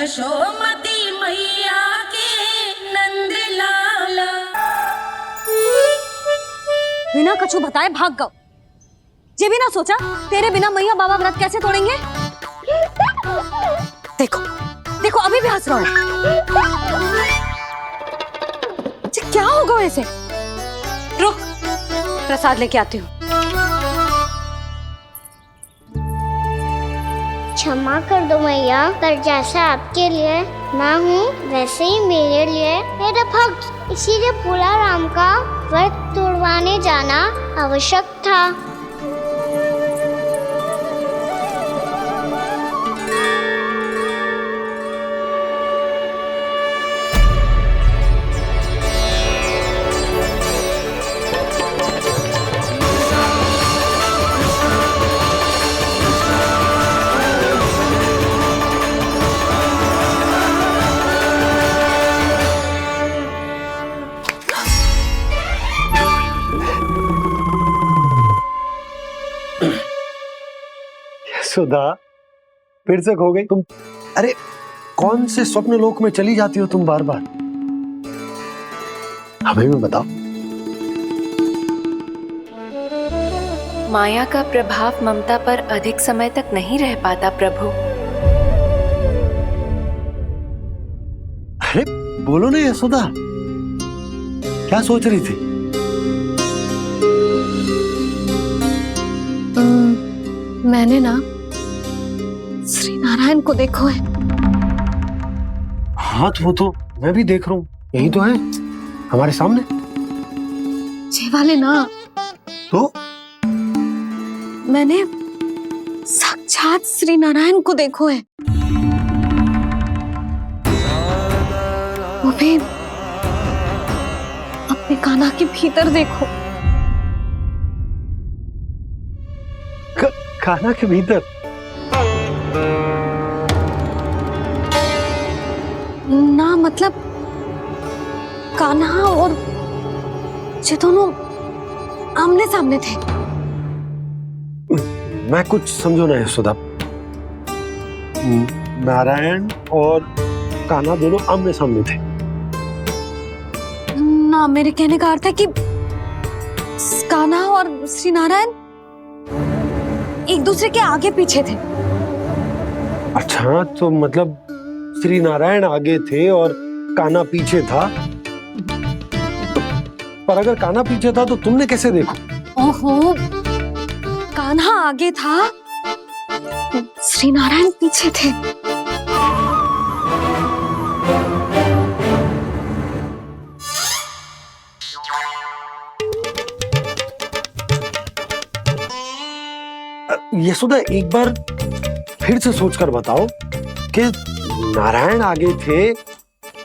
यशोमती मैया के नंद लाला। बिना कछु बताए भाग गओ। ये भी ना सोचा तेरे बिना मैया बाबा व्रत कैसे तोड़ेंगे। देखो देखो अभी भी हंस रहा है। क्या होगा वैसे। रुक प्रसाद लेके आती हूँ। क्षमा कर दो मैया, पर जैसा आपके लिए मैं हूँ वैसे ही मेरे लिए मेरा भक्त, इसीलिए भोला राम का व्रत तोड़वाने जाना आवश्यक था। सुधा फिर से खो गई तुम। अरे कौन से स्वप्न लोक में चली जाती हो तुम बार बार। हमें भी बताओ। माया का प्रभाव ममता पर अधिक समय तक नहीं रह पाता प्रभु। अरे बोलो ना यशोदा, क्या सोच रही थी। मैंने ना श्री नारायण को देखो है। हाथ वो तो मैं भी देख रहा हूँ, यही तो है हमारे सामने। ये वाले ना तो मैंने साक्षात श्री नारायण को देखो है, वो भी अपने कान्हा के भीतर देखो। कान्हा के भीतर। ना मतलब कान्हा और ये दोनों आमने सामने थे। मैं कुछ समझो ना यशोदा। नारायण और कान्हा दोनों आमने सामने थे। ना मेरे कहने का अर्थ है कि कान्हा और श्री नारायण एक दूसरे के आगे पीछे थे। अच्छा तो मतलब श्री नारायण आगे थे और कान्हा पीछे था। पर अगर कान्हा पीछे था तो तुमने कैसे देखा। ओहो, कान्हा आगे था, श्री नारायण पीछे थे। यशोदा एक बार फिर से सोचकर बताओ कि नारायण आगे थे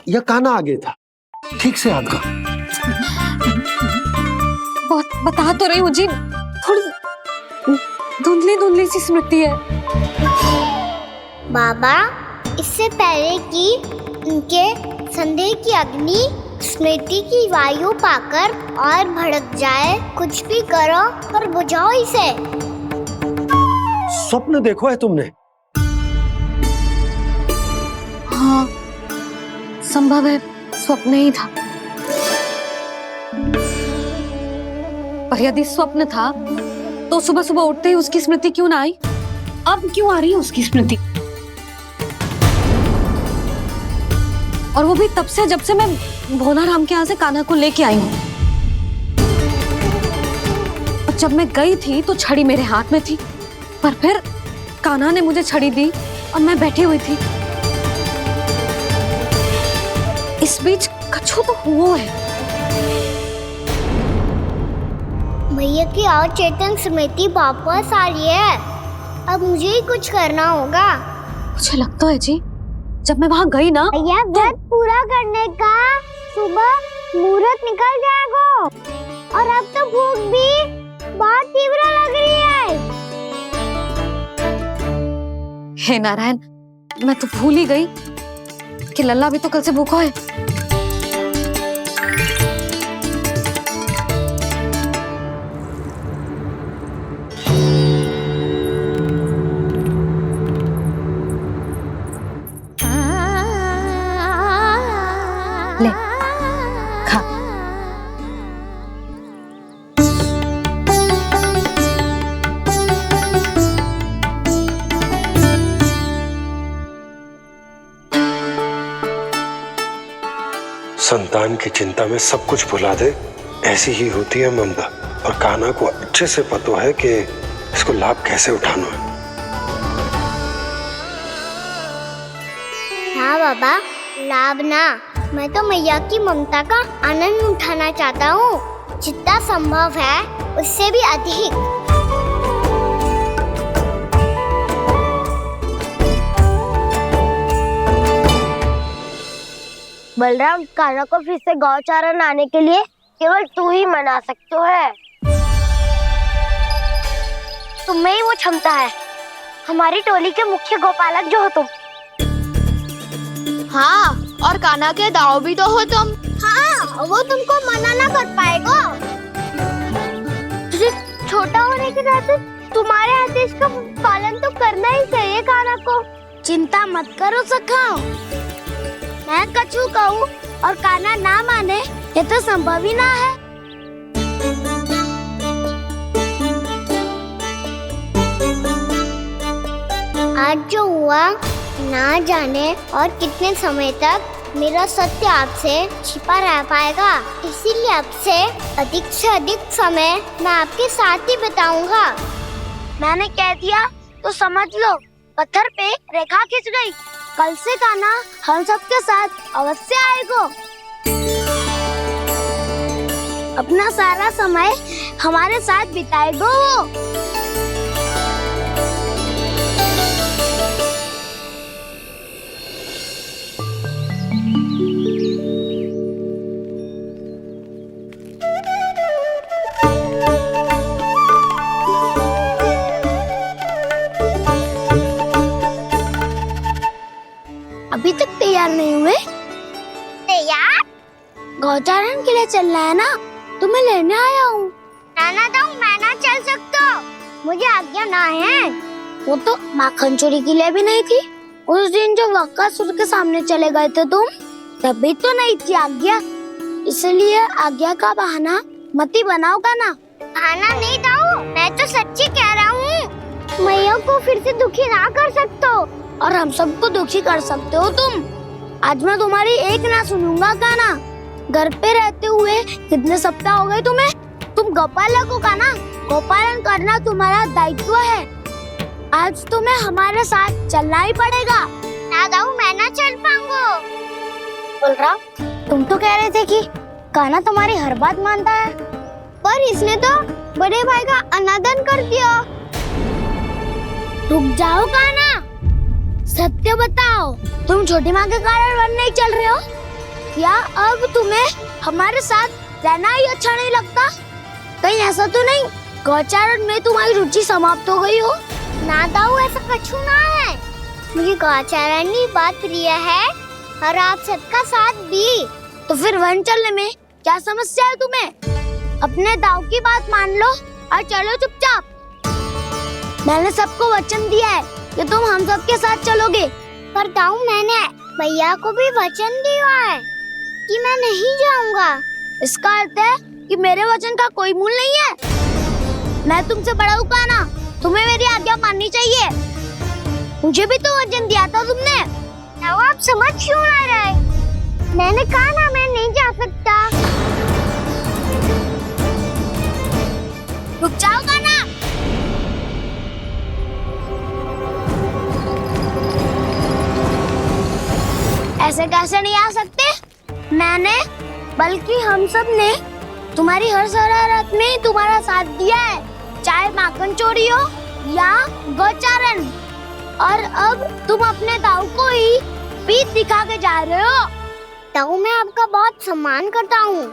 या कान्हा आगे था। ठीक से याद कर। बहुत बता तो रही हूँ जी, थोड़ी धुंधली धुंधली सी स्मृति है। बाबा, इससे पहले कि उनके संदेह की अग्नि स्मृति की वायु पाकर और भड़क जाए, कुछ भी करो और बुझाओ इसे। स्वप्न देखो है तुमने। हाँ संभव है स्वप्न ही था, पर यदि स्वप्न था तो सुबह सुबह उठते ही उसकी स्मृति क्यों ना आई। अब क्यों आ रही है उसकी स्मृति। और वो भी तब से जब से मैं भोला राम के यहाँ से कान्हा को लेके आई हूँ। और जब मैं गई थी तो छड़ी मेरे हाथ में थी, पर फिर कान्हा ने मुझे छड़ी दी और मैं बैठी हुई थी। इस बीच कछु तो हुआ है। भैया की अचेतन स्मृति वापस आ रही है। अब मुझे ही कुछ करना होगा। मुझे लगता है जी, जब मैं वहां गई ना भैया व्रत पूरा करने का सुबह मुहूर्त निकल जाएगा, और अब तो भूख भी बहुत तीव्र लग रही है। हे नारायण, मैं तो भूल ही गई कि लल्ला भी तो कल से भूखा है। ले खा। संतान की चिंता में सब कुछ भुला दे, ऐसी ही होती है ममता। और कान्हा को अच्छे से पता है कि इसको लाभ कैसे उठाना है। हाँ बाबा, लाभ ना, मैं तो मैया की ममता का आनंद उठाना चाहता हूँ, जितना संभव है उससे भी अधिक। बलराम, कान्हा को फिर से गौचारण आने के लिए केवल तू ही मना सकते है। तुम्हें ही वो क्षमता है, हमारी टोली के मुख्य गोपालक जो हो तुम। हाँ, और कान्हा के दाव भी तो हो तुम। हाँ, वो तुमको मना ना कर पाएगा। छोटा होने के नाते तुम्हारे आदेश का पालन तो करना ही चाहिए कान्हा को। चिंता मत करो सखा, मैं कछु कहूँ और कान्हा ना माने, ये तो संभव ही ना है। आज जो हुआ ना जाने और कितने समय तक मेरा सत्य आपसे छिपा रह पाएगा, इसीलिए आपसे अधिक से अधिक समय मैं आपके साथ ही बिताऊंगा। मैंने कह दिया तो समझ लो, पत्थर पे रेखा खींच गई। कल से कान्हा हम सबके साथ अवश्य आएगा। अपना सारा समय हमारे साथ बिताएगा वो। अभी तक तैयार नहीं हुए? तैयार? गौचारण के लिए चलना है ना, तुम्हें लेने आया हूँ। नाना तो मैं ना चल सकता, मुझे आज्ञा ना है। वो तो माखन चोरी के लिए भी नहीं थी। उस दिन जो वक्कासुर के सामने चले गए थे तुम, तभी तो नहीं थी आज्ञा। इसलिए आज्ञा का बहाना मत ही बनाओ ना। बहाना नहीं दाऊ, मैं तो सच्ची कह रहा हूँ। मैया को फिर से दुखी ना कर सकते हो और हम सबको दुखी कर सकते हो तुम। आज मैं तुम्हारी एक ना सुनूंगा कान्हा। घर पे रहते हुए कितने सप्ताह हो गए तुम्हें? तुम गोपालक हो कान्हा, गोपालन करना तुम्हारा दायित्व है। आज तुम्हें हमारे साथ चलना ही पड़ेगा। ना दाऊ, मैं ना चल पाऊंगा। बलराम, तुम तो कह रहे थे कि कान्हा तुम्हारी हर बात मानता है, पर इसने तो बड़े भाई का अनादर कर दिया। रुक जाओ कान्हा, सत्य बताओ, तुम छोटी माँ के कारण वन नहीं चल रहे हो? या अब तुम्हें हमारे साथ रहना ही अच्छा नहीं लगता? कहीं ऐसा तो नहीं गौचारण में तुम्हारी रुचि समाप्त हो गई हो? ना दाऊ, ऐसा कछु ना है। मुझे गौचारण की बात प्रिय है और आप सबका साथ भी। तो फिर वन चलने में क्या समस्या है तुम्हें? अपने दाऊ की बात मान लो और चलो चुपचाप। मैंने सबको वचन दिया है कि तुम हम सबके साथ चलोगे। पर दाऊ, मैंने भैया को भी वचन दिया है कि मैं नहीं जाऊंगा। इसका अर्थ है कि मेरे वचन का कोई मूल नहीं है। मैं तुमसे बड़ा हूँ कान्हा, तुम्हें मेरी आज्ञा माननी चाहिए। मुझे भी तो वचन दिया था तुमने। दाऊ, आप समझ क्यों आ रहे? मैंने कहा ना, मैं नहीं जा सकता। रुक जाओ कान्हा। ऐसे कैसे नहीं आ सकते? मैंने बल्कि हम सब ने तुम्हारी हर शरारत में तुम्हारा साथ दिया है, चाहे माखन चोरी हो या गौचारण। और अब तुम अपने दाऊ को ही पीठ दिखा के जा रहे हो। दाऊ, मैं आपका बहुत सम्मान करता हूँ,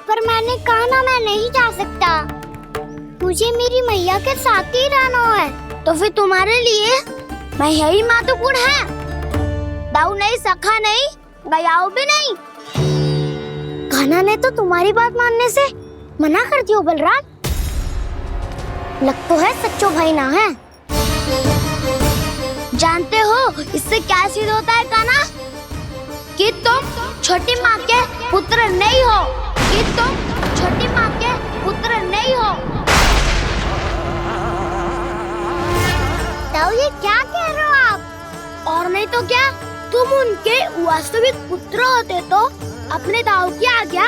पर मैंने कहा ना, मैं नहीं जा सकता। मुझे मेरी मैया के साथ ही रहना है। तो फिर तुम्हारे लिए मैं यही महत्वपूर्ण है। दाऊ नहीं, सखा नहीं, गयाऊ भी नहीं। कान्हा ने तो तुम्हारी बात मानने से मना कर दिया बलराम। लग तो है सच्चो भाई ना है। जानते हो इससे क्या सिद्ध होता है कान्हा? कि तुम छोटी माँ के पुत्र नहीं हो, कि तुम छोटी माँ के पुत्र नहीं हो। ताऊ ये क्या कह रहे हो आप? और नहीं तो क्या, तुम उनके वास्तविक पुत्र होते तो अपने दाऊ की आज्ञा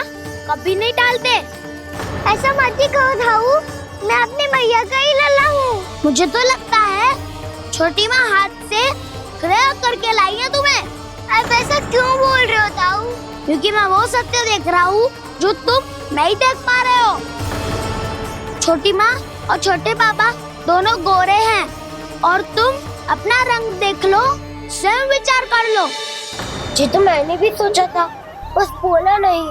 कभी नहीं टालते। ऐसा मत ही कहो ताऊ, मैं अपनी मैया का ही लल्ला हूँ। मुझे तो लगता है छोटी माँ हाथ से ग्रह करके लाई है तुम्हें। आप ऐसा क्यों बोल रहे हो ताऊ? क्योंकि मैं वो सत्य देख रहा हूँ जो तुम नहीं देख पा रहे हो। छोटी माँ और छोटे पापा दोनों गोरे हैं और तुम अपना रंग देख लो, स्वयं विचार कर लो। जी तो मैंने भी सोचा था, बस बोला नहीं।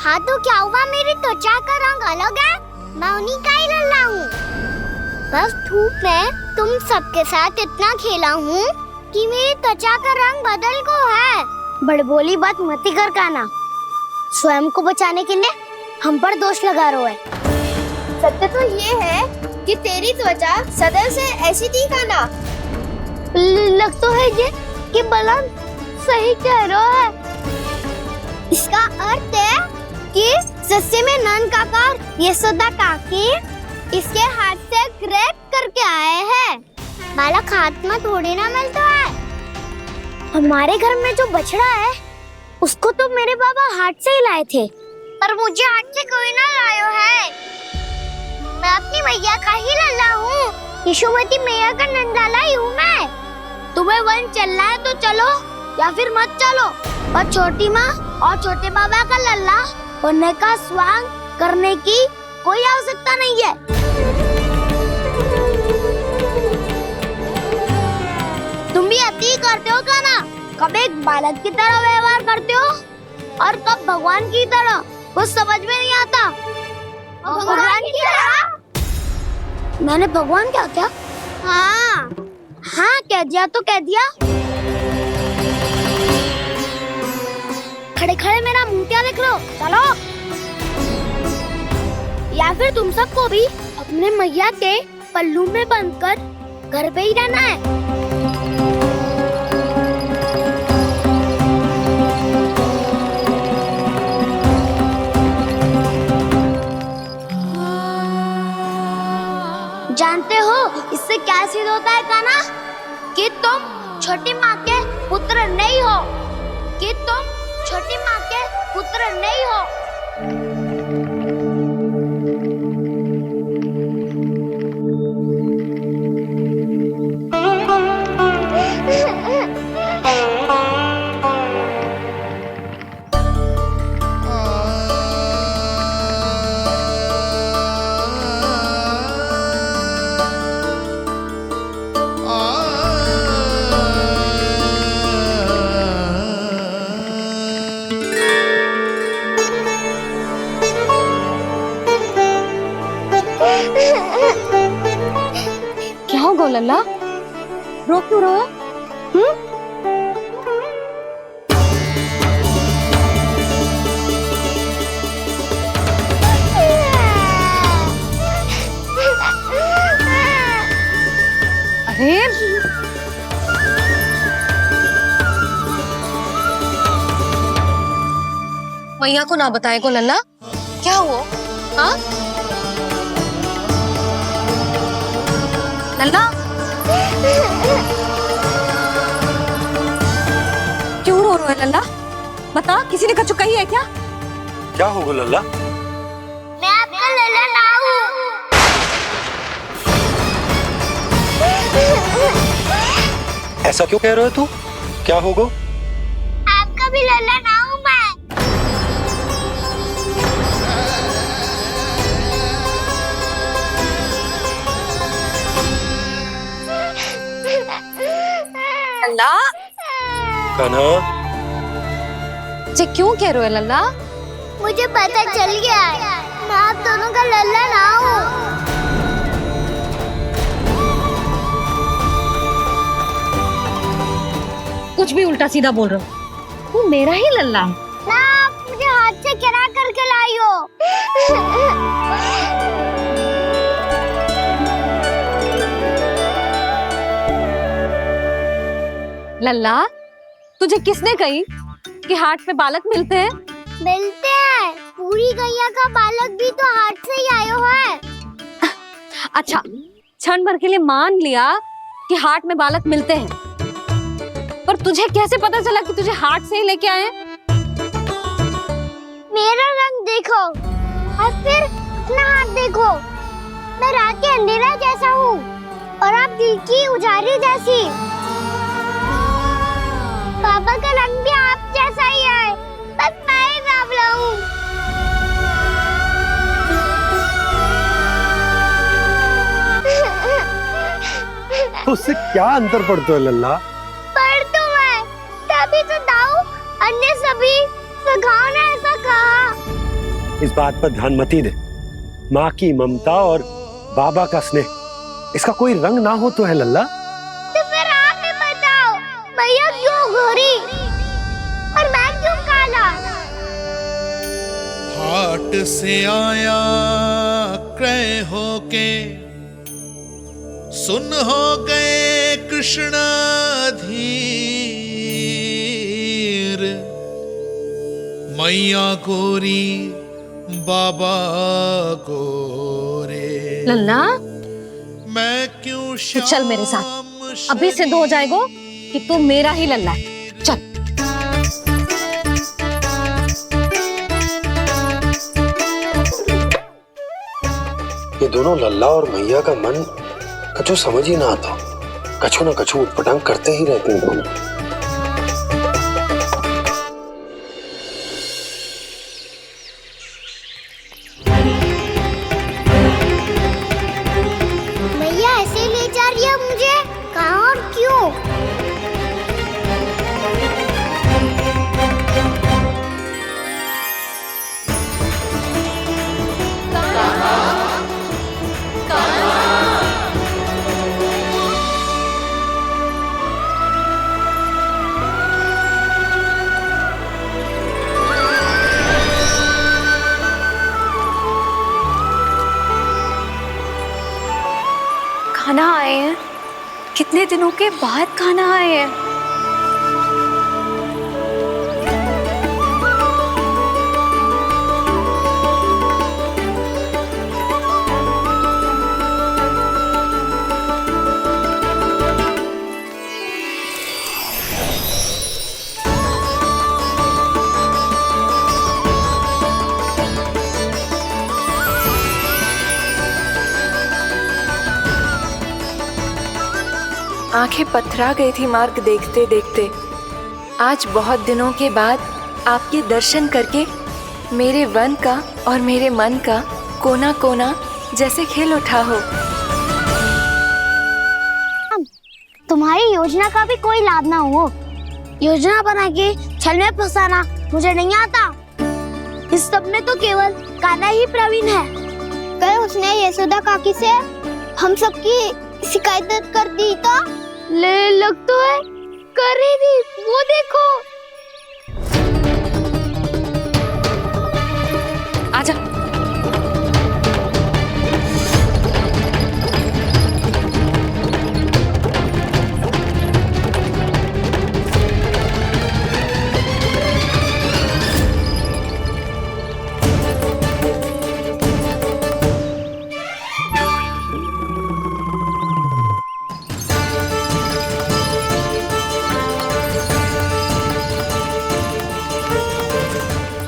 हाँ तो क्या हुआ, मेरी त्वचा का रंग अलग है, मैं उन्हीं का ही लल्ला हूँ। बस धूप में तुम सबके साथ इतना खेला हूँ कि मेरी त्वचा का रंग बदल को है। बड़बोली बात मत ही कर काना, स्वयं को बचाने के लिए हम पर दोष लगा रहे है। सत्य तो ये है कि तेरी त्वचा सदैव से ऐसी थी काना। लग तो है ये कि बलम सही कह रहा है। इसका अर्थ है कि सस्ते में नन काका यशोदा काकी इसके हाथ से ग्रेट करके आए हैं। बालक हाथ में थोड़ी ना मिलता है। हमारे घर में जो बछड़ा है उसको तो मेरे बाबा हाथ से ही लाए थे। पर मुझे हाथ से कोई ना लायो है, मैं अपनी मैया का ही लल्ला हूँ। यशोमती मैया का नंदाला ही हूँ मैं। तुम्हें वन चलना है तो चलो या फिर मत चलो, पर छोटी माँ और छोटे बाबा का लल्ला होने का स्वांग करने की कोई आवश्यकता नहीं है। तुम भी अति करते हो काना, कब एक बालक की तरह व्यवहार करते हो और कब भगवान की तरह, कुछ समझ में नहीं आता। भगवान की तरह? मैंने भगवान क्या क्या? हाँ हाँ कह दिया तो कह दिया। खड़े खड़े मेरा मुंह क्या देख लो, चलो। या फिर तुम सबको भी अपने मैया के पल्लू में बंधकर घर पे ही रहना है। जानते हो इससे क्या सिद्ध होता है काना? कि तुम छोटी माँ के पुत्र नहीं हो, कि तुम छोटी माँ के पुत्र नहीं हो। क्या होगा लल्ला, रो क्यों रहे हो? अरे मैया को ना बताए को लल्ला, क्या हुआ? हाँ लल्ला, क्यों रो रहे हो लल्ला? बता, किसी ने कछु कही है क्या? क्या होगा लल्ला? मैं आपका लल्ला ना हूँ। ऐसा क्यों कह रहे हो तू? क्या होगा? आपका भी लल्ला ना हूँ मैं। लल्ला, कान्हा, ये क्यों कह रहे हो लल्ला? मुझे पता चल गया है, मैं आप दोनों का लल्ला ना हूँ। कुछ भी उल्टा सीधा बोल रहे हो, तू मेरा ही लल्ला है। ना आप मुझे हाथ से गिरा करके लाई हो। लल्ला, तुझे किसने कही कि कि हाट पे बालक मिलते हैं? मिलते हैं। पूरी गैया का बालक भी तो हाट से ही आयो है। अच्छा, क्षण भर के लिए मान लिया कि हाट में बालक मिलते हैं, पर तुझे कैसे पता चला कि तुझे हाट से ही लेके आए? मेरा रंग देखो और फिर अपना हाथ देखो। मैं रात के अंधेरा जैसा हूँ और आप दिल की उजारी जैसी। पापा का रंग भी आप जैसा ही है, बस मैं ही बावला हूँ। उससे क्या अंतर पड़ता है लल्ला? पर तो मैं तभी तो दाऊ अन्य सभी सखाओ ने ऐसा कहा। इस बात पर ध्यान मत ही दे। माँ की ममता और बाबा का स्नेह, इसका कोई रंग ना हो तो है लल्ला। तो फिर आप ही बताओ, भैया क्यों गोरी और मैं क्यों काला? हाट से आया क्रय होके, सुन हो गए कृष्ण धीर। मैया गोरी बाबा गोरे, लल्ला, मैं क्यों तू चल मेरे साथ। अभी सिद्ध हो जाएगा कि तू मेरा ही लल्ला है। चल। ये दोनों लल्ला और मैया का मन कछु समझ ही ना आता। कछु ना कछु उटपटांग करते ही रहते हैं दोनों। भैया ऐसे ले जा रही है मुझे, कहाँ और क्यों? खाना आए हैं, कितने दिनों के बाद खाना आए हैं। आंखें पथरा गई थी मार्ग देखते देखते। आज बहुत दिनों के बाद आपके दर्शन करके मेरे वन का और मेरे मन का कोना कोना जैसे खिल उठा हो। तुम्हारी योजना का भी कोई लाभ ना हो। योजना बना के छल में फंसाना मुझे नहीं आता। इस सब में तो केवल कान्हा ही प्रवीण है। कल उसने यशोदा काकी से हम सबकी शिकायत कर दी तो लग तो है कर ही दी। वो देखो। आजा।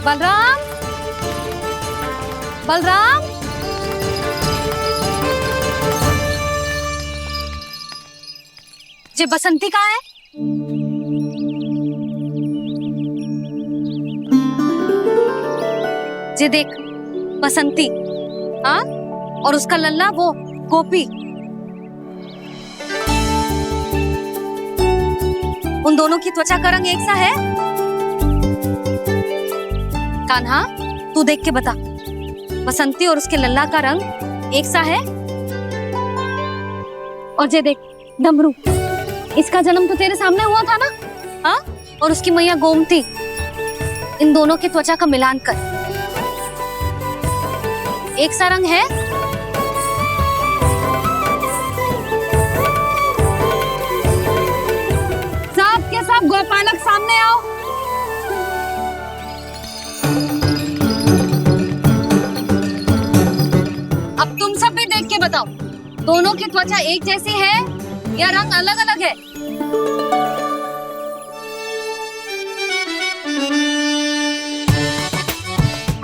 बलराम, बलराम, ये बसंती कहाँ है? ये देख बसंती, हाँ, और उसका लल्ला वो गोपी। उन दोनों की त्वचा का रंग एक सा है? कान्हा, तू देख के बता, बसंती और उसके लल्ला का रंग एक सा है? और ये देख डमरू, इसका जन्म तो तेरे सामने हुआ था ना? हाँ, और उसकी मैया गोमती। इन दोनों की त्वचा का मिलान कर, एक सा रंग है? सब के सब गोपालक सामने आओ। बताओ, दोनों की त्वचा एक जैसी है या रंग अलग अलग है?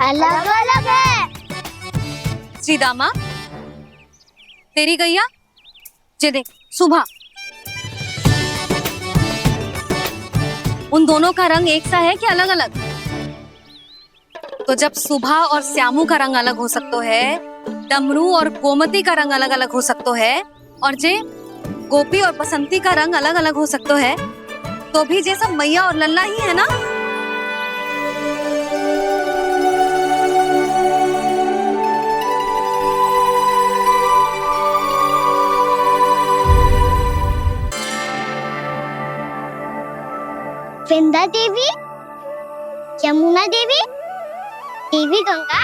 अलग अलग है। श्रीदामा, तेरी गैया, जे देख सुबह, उन दोनों का रंग एक सा है कि अलग अलग? तो जब सुबह और श्यामू का रंग अलग हो सकता है, डमरू और गोमती का रंग अलग अलग हो सकता है, और जे गोपी और बसंती का रंग अलग अलग हो सकता है, तो भी जे सब मैया और लल्ला ही है ना? वृंदा देवी, यमुना देवी, देवी गंगा,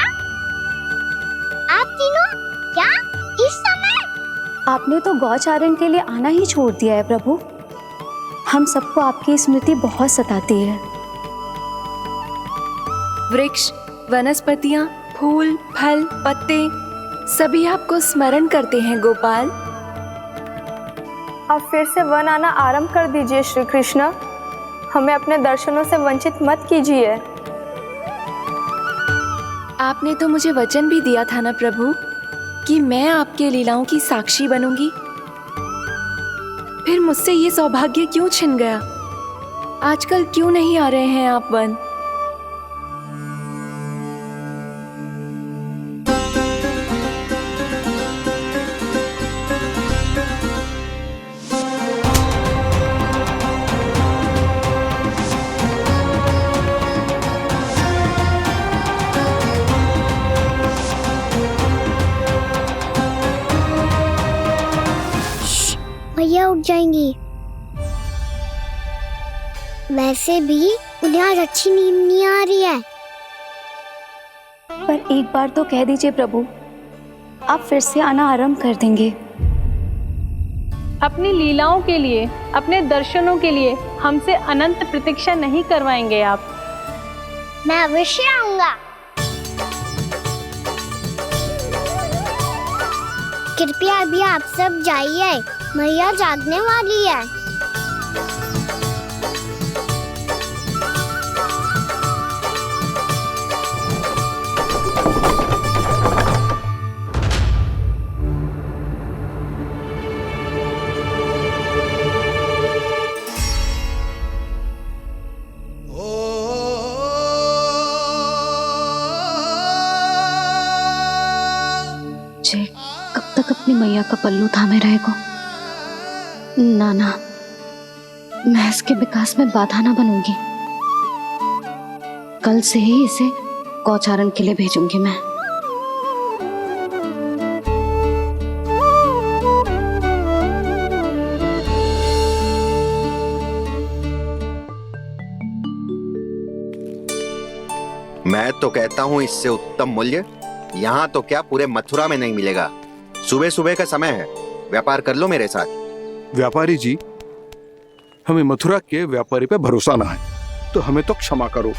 आप तीनों क्या इस समय? आपने तो गौचारण के लिए आना ही छोड़ दिया है प्रभु। हम सबको आपकी स्मृति बहुत सताती है। वृक्ष, वनस्पतियां, फूल, फल, पत्ते सभी आपको स्मरण करते हैं गोपाल। अब फिर से वन आना आरंभ कर दीजिए श्री कृष्ण। हमें अपने दर्शनों से वंचित मत कीजिए। आपने तो मुझे वचन भी दिया था ना प्रभु कि मैं आपके लीलाओं की साक्षी बनूंगी। फिर मुझसे ये सौभाग्य क्यों छिन गया? आजकल क्यों नहीं आ रहे हैं आप वन? भैया उठ जाएंगी। वैसे भी उन्हें आज अच्छी नींद नहीं आ रही है। पर एक बार तो कह दीजिए प्रभु, आप फिर से आना आरंभ कर देंगे। अपनी लीलाओं के लिए, अपने दर्शनों के लिए हमसे अनंत प्रतीक्षा नहीं करवाएंगे आप? मैं अवश्य आऊंगा। कृपया अभी आप सब जाइए, मैया जागने वाली है। जे कब तक अपनी मैया का पल्लू थामे रहेगा? ना ना, मैं इसके विकास में बाधा ना बनूंगी। कल से ही इसे गौचारण के लिए भेजूंगी मैं। मैं तो कहता हूँ इससे उत्तम मूल्य यहाँ तो क्या पूरे मथुरा में नहीं मिलेगा। सुबह सुबह का समय है, व्यापार कर लो मेरे साथ। व्यापारी जी, हमें मथुरा के व्यापारी पे भरोसा ना है, तो हमें तो क्षमा करो।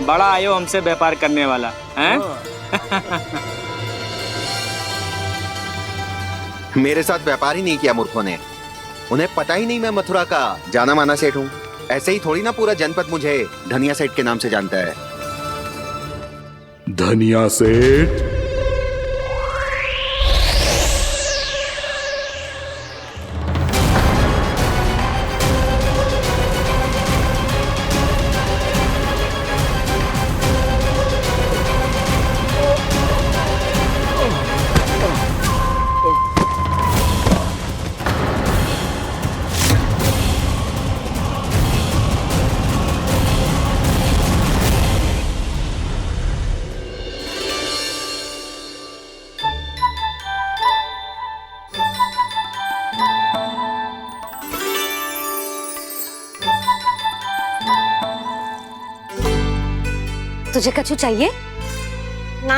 बड़ा आयो हमसे व्यापार करने वाला हैं? मेरे साथ व्यापार ही नहीं किया मूर्खों ने। उन्हें पता ही नहीं मैं मथुरा का जाना माना सेठ हूँ। ऐसे ही थोड़ी ना पूरा जनपद मुझे धनिया सेठ के नाम से जानता है। धनिया सेठ? तुझे कछु चाहिए? ना।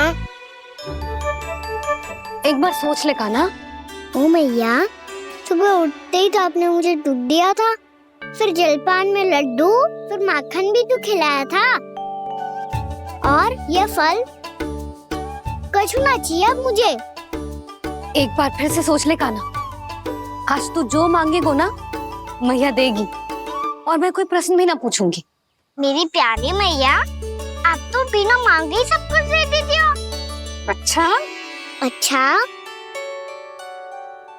एक बार सोच ले कान्हा। ओ मैया, सुबह उठते ही तो आपने मुझे दूध दिया था। फिर जलपान में लड्डू, फिर माखन भी तो खिलाया था। और ये फल कछु ना चाहिए अब मुझे। एक बार फिर से सोच ले कान्हा, आज तू जो मांगेगो ना मैया देगी, और मैं कोई प्रश्न भी ना पूछूंगी। मेरी प्यारी मैया, आप तो बिना मांगे ही सब कुछ दे देती हो। अच्छा अच्छा,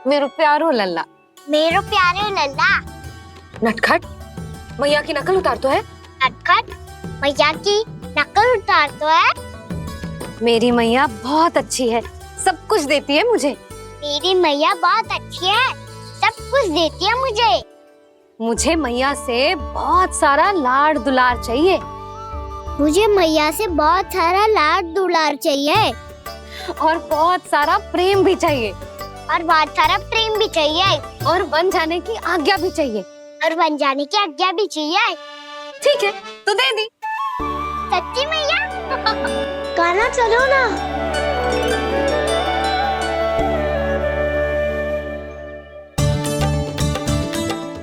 मेरो प्यारो लल्ला, मेरो प्यारे लल्ला। नटखट, मैया की नकल उतार तो है। नटखट, मैया की नकल उतार तो है। मेरी मैया बहुत अच्छी है, सब कुछ देती है मुझे। मेरी मैया बहुत अच्छी है, सब कुछ देती है मुझे। मुझे मैया से बहुत सारा लाड दुलार चाहिए। मुझे मैया से बहुत सारा लाड दुलार चाहिए। और बहुत सारा प्रेम भी चाहिए। और बहुत सारा प्रेम भी चाहिए। और बन जाने की आज्ञा भी चाहिए। और बन जाने की आज्ञा भी चाहिए। ठीक है, तो दे दी। सच्ची मैया? कान्हा चलो ना।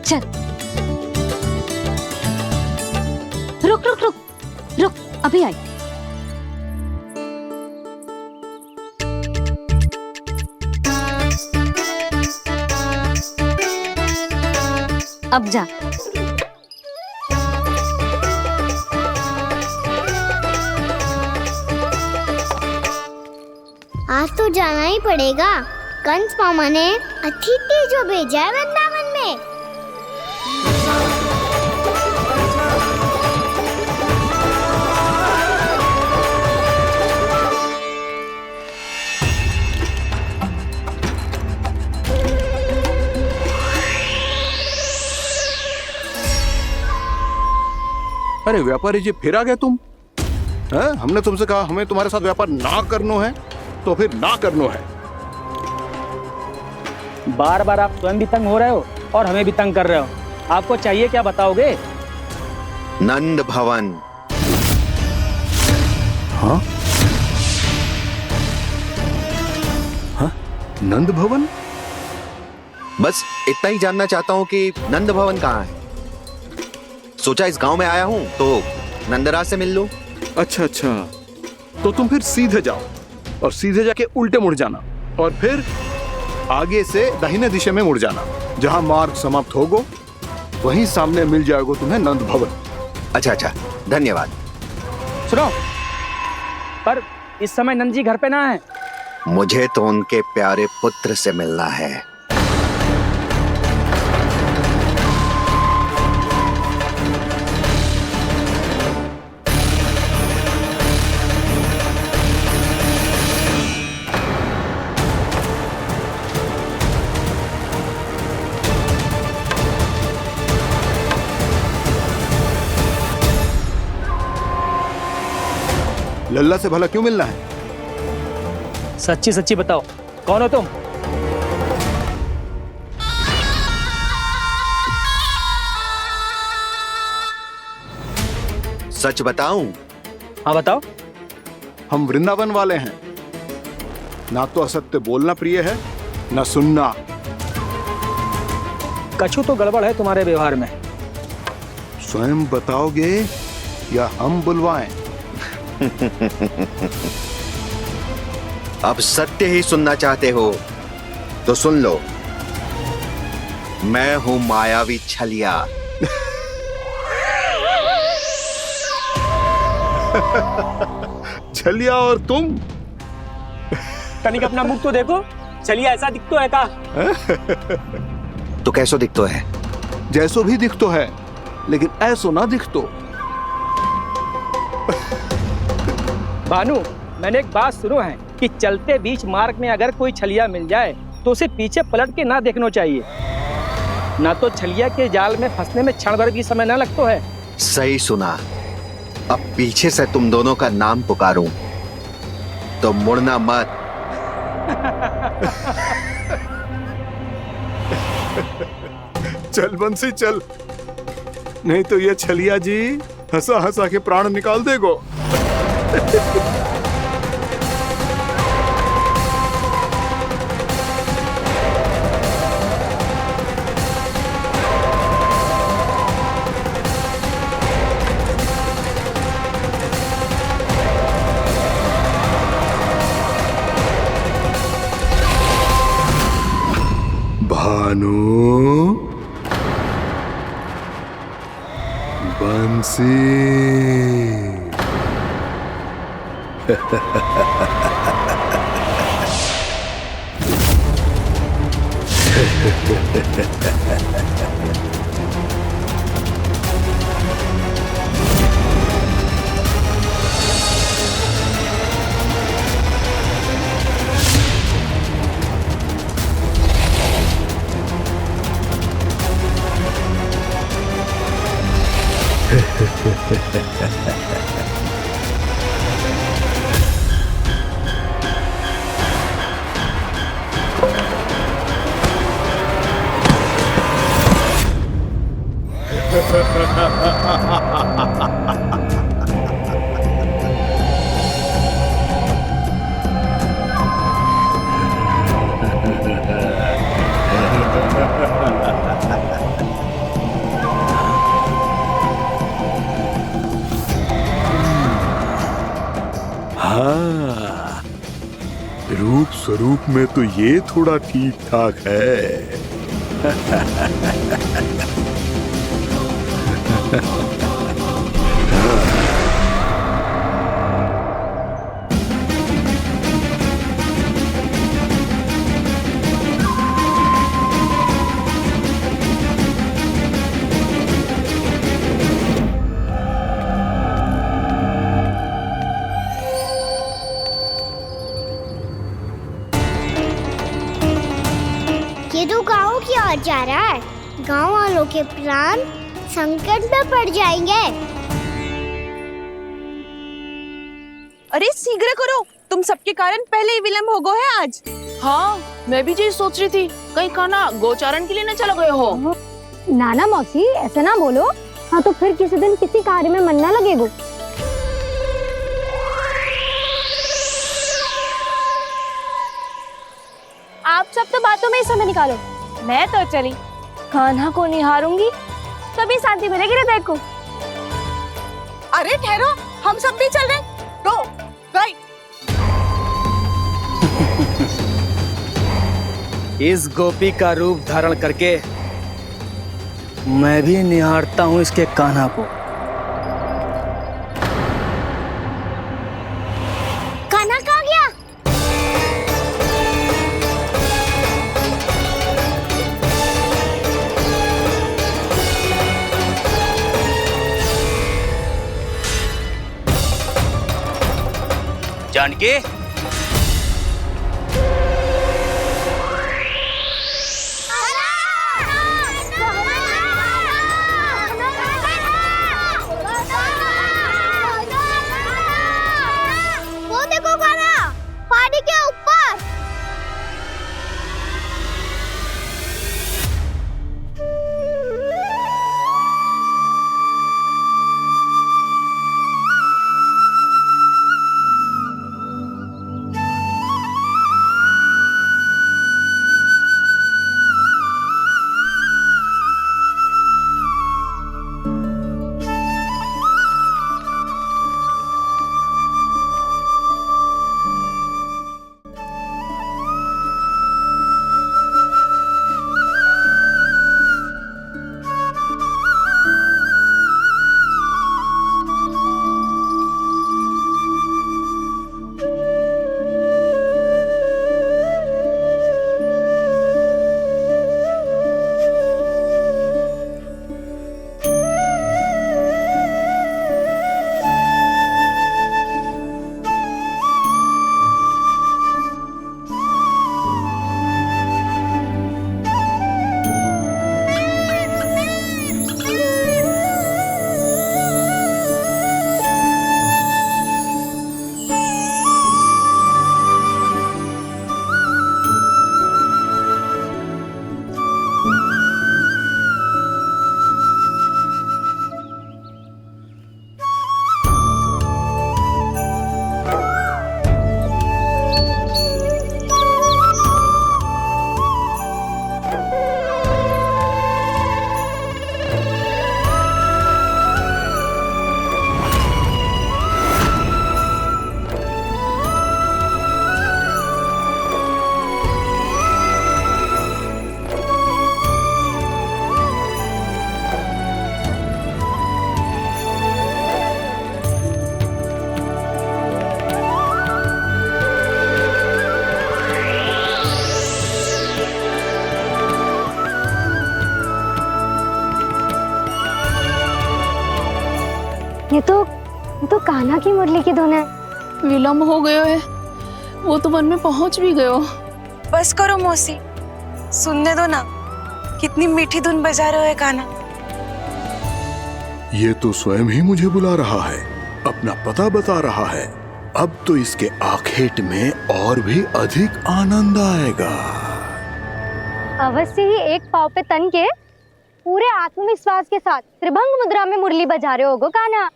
चल, रुक रुक रुक रुक, अभी आई। अब जा। आज तो जाना ही पड़ेगा। कंस मामा ने अतिथि जो भेजा है वृंदावन में। अरे व्यापारी जी, फिर आ गए तुम? हैं? हमने तुमसे कहा हमें तुम्हारे साथ व्यापार ना करनो है, तो फिर ना करनो है। बार बार आप स्वयं भी तंग हो रहे हो और हमें भी तंग कर रहे हो। आपको चाहिए क्या, बताओगे? नंद भवन। हाँ? हाँ? नंद भवन? बस इतना ही जानना चाहता हूँ कि नंद भवन कहाँ है। सोचा इस गांव में आया हूँ तो नंदराज से मिल लूं। अच्छा अच्छा, तो तुम फिर सीधे जाओ और सीधे जाके उल्टे मुड़ जाना, और फिर आगे से दाहिने दिशा में मुड़ जाना। जहां मार्ग समाप्त होगो वहीं सामने मिल जाएगा तुम्हें नंद भवन। अच्छा अच्छा, धन्यवाद। सुनो, पर इस समय नंद जी घर पे ना है। मुझे तो उनके प्यारे पुत्र से मिलना है। लल्ला से भला क्यों मिलना है? सच्ची सच्ची बताओ, कौन हो तुम? सच बताऊं? हाँ बताओ। हम वृंदावन वाले हैं। ना तो असत्य बोलना प्रिय है, ना सुनना। कछु तो गड़बड़ है तुम्हारे व्यवहार में। स्वयं बताओगे या हम बुलवाएं? अब सत्य ही सुनना चाहते हो तो सुन लो। मैं हूं मायावी छलिया। छलिया और तुम? कनिक अपना मुख तो देखो, छलिया ऐसा दिखतो है का? तो कैसो दिखतो है? जैसो भी दिखतो है, लेकिन ऐसो ना दिखतो। भानु, मैंने एक बात सुनो है कि चलते बीच मार्ग में अगर कोई छलिया मिल जाए तो उसे पीछे पलट के ना देखना चाहिए, ना तो छलिया के जाल में फंसने में क्षण भर भी समय ना लगता है। सही सुना। अब पीछे से तुम दोनों का नाम पुकारूं तो मुड़ना मत। चल बंसी चल, नहीं तो ये छलिया जी हंसा हंसा के प्राण निकाल देगो। भानु, बंसी। हाँ, रूप स्वरूप में तो ये थोड़ा ठीक ठाक है। ये तो गाँव की ओर जा रहा है। गाँव वालों के प्राण संकट में पड़ जाएंगे। अरे शीघ्र करो, तुम सबके कारण पहले ही विलम्ब हो गो है आज। हाँ, मैं भी यही सोच रही थी, कहीं खाना गोचारण के लिए न चला गए हो। नाना मौसी ऐसे ना बोलो। हाँ तो फिर किसी दिन किसी कार्य में मन ना लगेगा। आप सब तो बातों में ही समय निकालो। मैं तो चली कान्हा को निहारूंगी, तभी शांति मिलेगी हृदय को। अरे ठहरो, हम सब भी चल रहे। तो गई। इस गोपी का रूप धारण करके मैं भी निहारता हूँ इसके कान्हा को। कान्हा कहाँ गया? जानकी, वो देखो कान्हा, पहाड़ी के ऊपर। ये तो कान्हा की मुरली की धुन है। विलम्ब हो गयो है, वो तो वन में पहुंच भी गयो। बस करो मौसी, सुनने दो ना, कितनी मीठी धुन बजा रहे हो कान्हा। ये तो स्वयं ही मुझे बुला रहा है, अपना पता बता रहा है। अब तो इसके आखेट में और भी अधिक आनंद आएगा। अवश्य ही एक पाँव पे तन के पूरे आत्मविश्वास के साथ त्रिभंग मुद्रा में मुरली बजा रहे होगो कान्हा।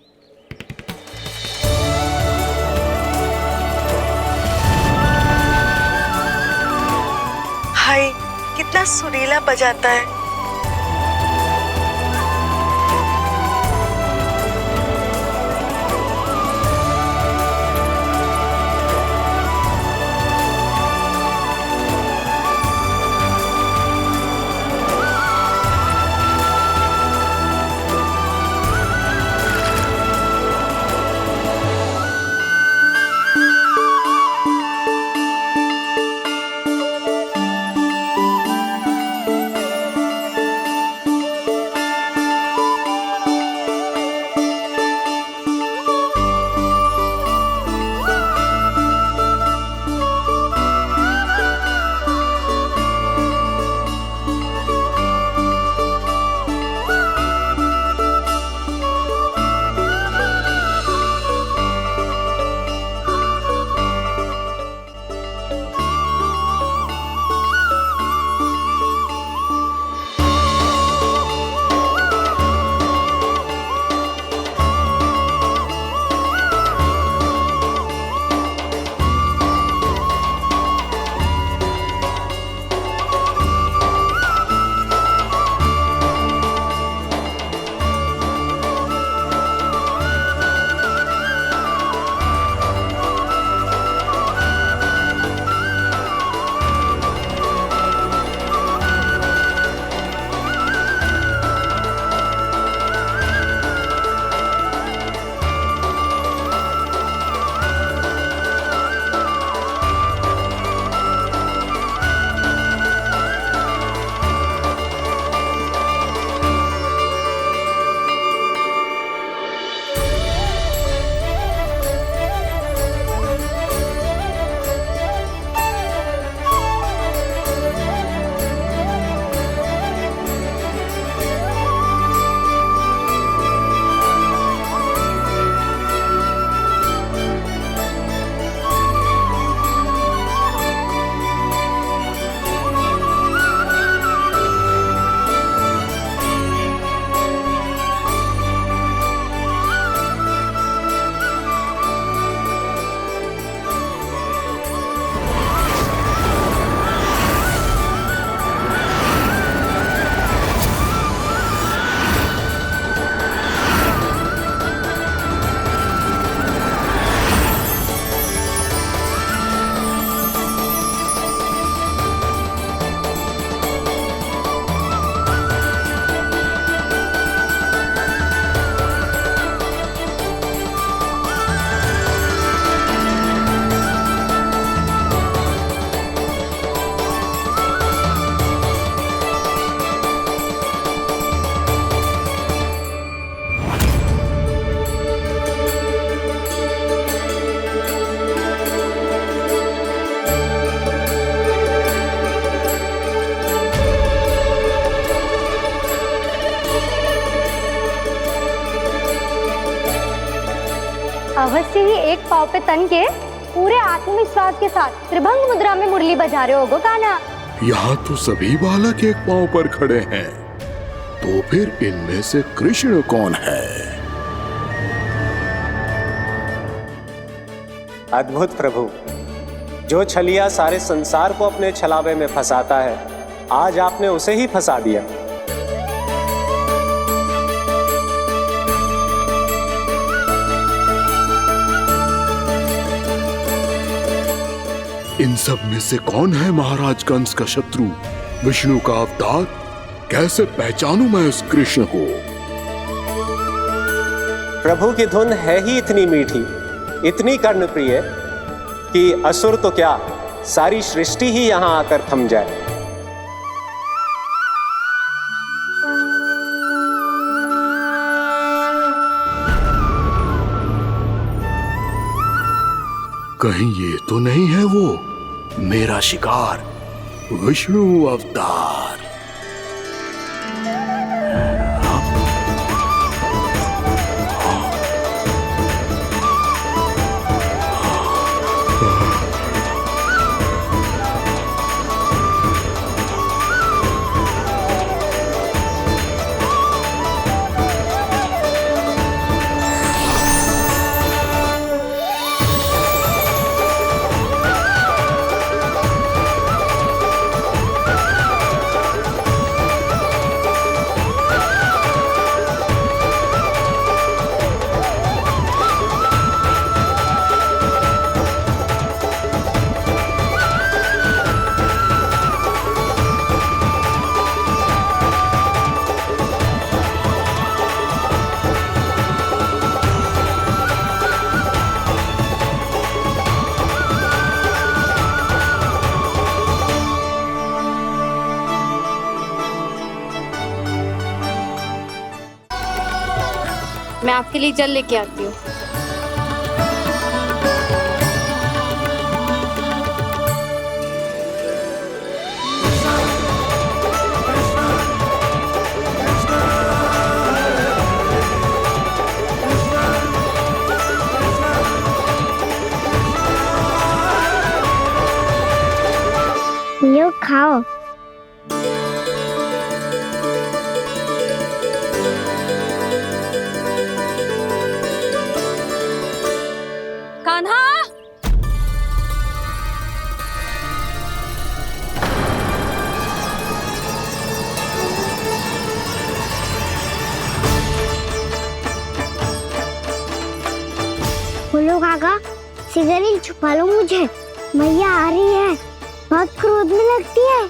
हाय, कितना सुरीला बजाता है। अवश्य ही एक पाँव पे तन के पूरे आत्मविश्वास के साथ त्रिभंग मुद्रा में मुरली बजा रहे होगो कान्हा। यहाँ तो सभी बालक एक पांव पर खड़े हैं, तो फिर इनमें से कृष्ण कौन है? अद्भुत प्रभु, जो छलिया सारे संसार को अपने छलावे में फंसाता है, आज आपने उसे ही फंसा दिया। इन सब में से कौन है महाराज कंस का शत्रु, विष्णु का अवतार? कैसे पहचानूं मैं उस कृष्ण को? प्रभु की धुन है ही इतनी मीठी, इतनी कर्णप्रिय कि असुर तो क्या, सारी सृष्टि ही यहां आकर थम जाए। कहीं ये तो नहीं है वो मेरा शिकार विष्णु अवतार? मैं आपके लिए जल लेके आती हूँ। लो खाओ। कान्हा, बोलो काका, सिगरेट छुपा लो मुझे, मैया आ रही है, बहुत क्रोध में लगती है।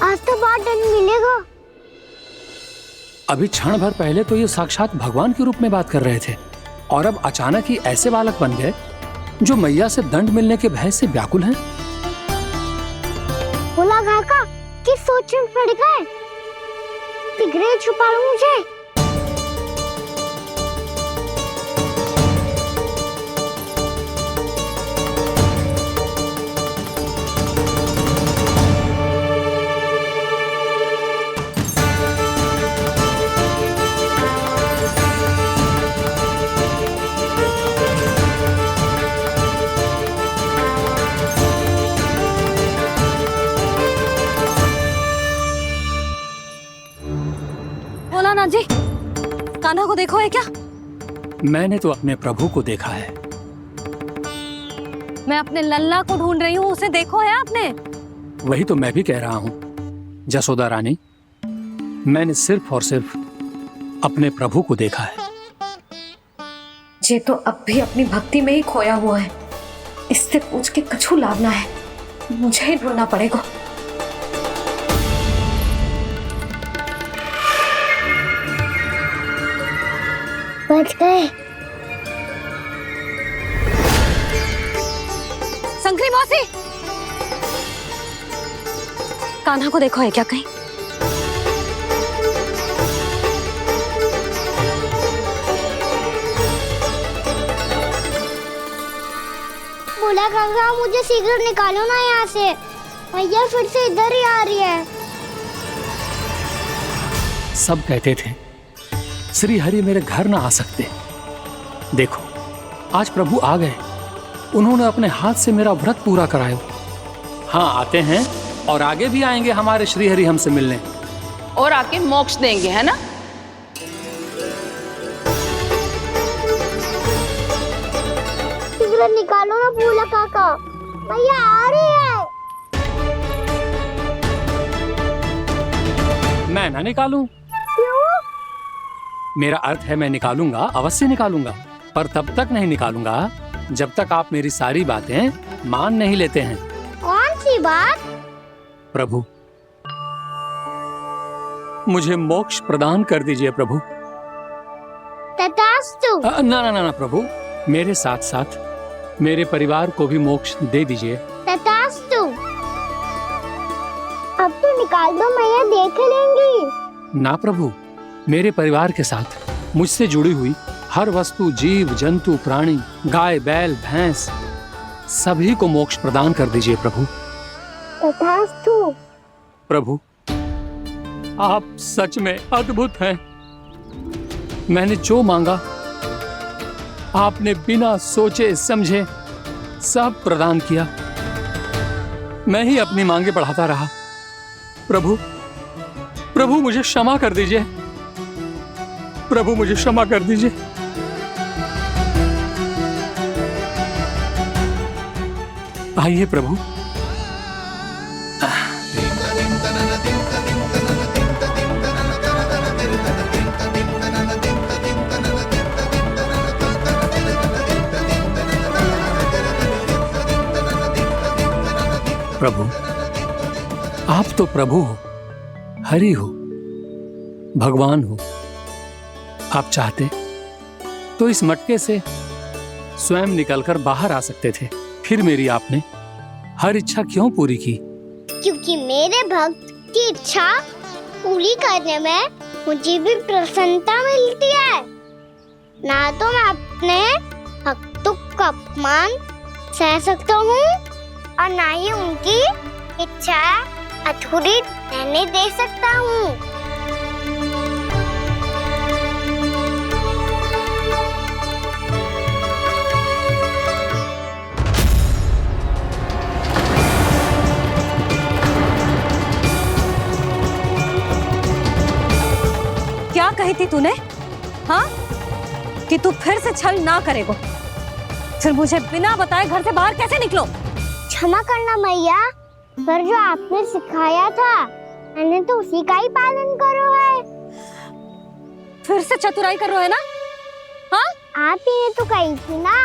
आज तो बहुत दंड मिलेगा। अभी क्षण भर पहले तो ये साक्षात भगवान के रूप में बात कर रहे थे और अब अचानक ही ऐसे बालक बन गए जो मैया से दंड मिलने के भय से व्याकुल हैं। बोला काका, किस सोच में पड़ गए? सिगरेट छुपा लो मुझे। बोला जी, कान्हा को देखो है क्या? मैंने तो अपने प्रभु को देखा है। मैं अपने लल्ला को ढूंढ रही हूँ, उसे देखो है आपने? वही तो मैं भी कह रहा हूँ जसोदा रानी, मैंने सिर्फ और सिर्फ अपने प्रभु को देखा है। ये तो अब भी अपनी भक्ति में ही खोया हुआ है, इससे पूछ के कछु लाभ ना है, मुझे ही ढूंढना पड़ेगा। बच गए। संकरी मौसी, कान्हा को देखो है क्या कहीं? बोला काका, मुझे सिगरेट निकालो ना यहाँ से, भैया फिर से इधर ही आ रही है। सब कहते थे श्री हरि मेरे घर ना आ सकते। देखो आज प्रभु आ गए, उन्होंने अपने हाथ से मेरा व्रत पूरा कराया। हाँ आते हैं और आगे भी आएंगे हमारे श्री हरि हमसे मिलने और आके मोक्ष देंगे, है ना? सिगरेट निकालो ना बोला काका, भैया आ रही है। मैं ना निकालूं? क्यों? मेरा अर्थ है मैं निकालूंगा, अवश्य निकालूंगा, पर तब तक नहीं निकालूंगा जब तक आप मेरी सारी बातें मान नहीं लेते हैं। कौन सी बात? प्रभु मुझे मोक्ष प्रदान कर दीजिए प्रभु। तथास्तु। ना ना ना ना प्रभु, मेरे साथ साथ मेरे परिवार को भी मोक्ष दे दीजिए। तथास्तु। अब तो निकाल दो, मैया देख लेंगी। ना प्रभु, मेरे परिवार के साथ मुझसे जुड़ी हुई हर वस्तु, जीव जंतु, प्राणी, गाय बैल भैंस, सभी को मोक्ष प्रदान कर दीजिए प्रभु। तथास्तु। प्रभु, आप सच में अद्भुत हैं। मैंने जो मांगा आपने बिना सोचे समझे सब प्रदान किया। मैं ही अपनी मांगे बढ़ाता रहा। प्रभु, प्रभु मुझे क्षमा कर दीजिए। प्रभु मुझे क्षमा कर दीजिए। आइए प्रभु। प्रभु, आप तो प्रभु हो, हरि हो, भगवान हो। आप चाहते तो इस मटके से स्वयं निकलकर बाहर आ सकते थे, फिर मेरी आपने हर इच्छा क्यों पूरी की? क्योंकि मेरे भक्त की इच्छा पूरी करने में मुझे भी प्रसन्नता मिलती है। ना तो मैं अपने भक्तों का अपमान सह सकता हूँ और ना ही उनकी इच्छा अधूरी रहने दे सकता हूँ। क्या कही थी तूने? हाँ, कि तू फिर से छल ना करेगा। फिर मुझे बिना बताए घर से बाहर कैसे निकलो? क्षमा करना मैया, पर जो आपने सिखाया था मैंने तो उसी का ही पालन करो है। फिर से चतुराई कर रहे हो ना? हाँ, आप ही ने तो कही थी ना,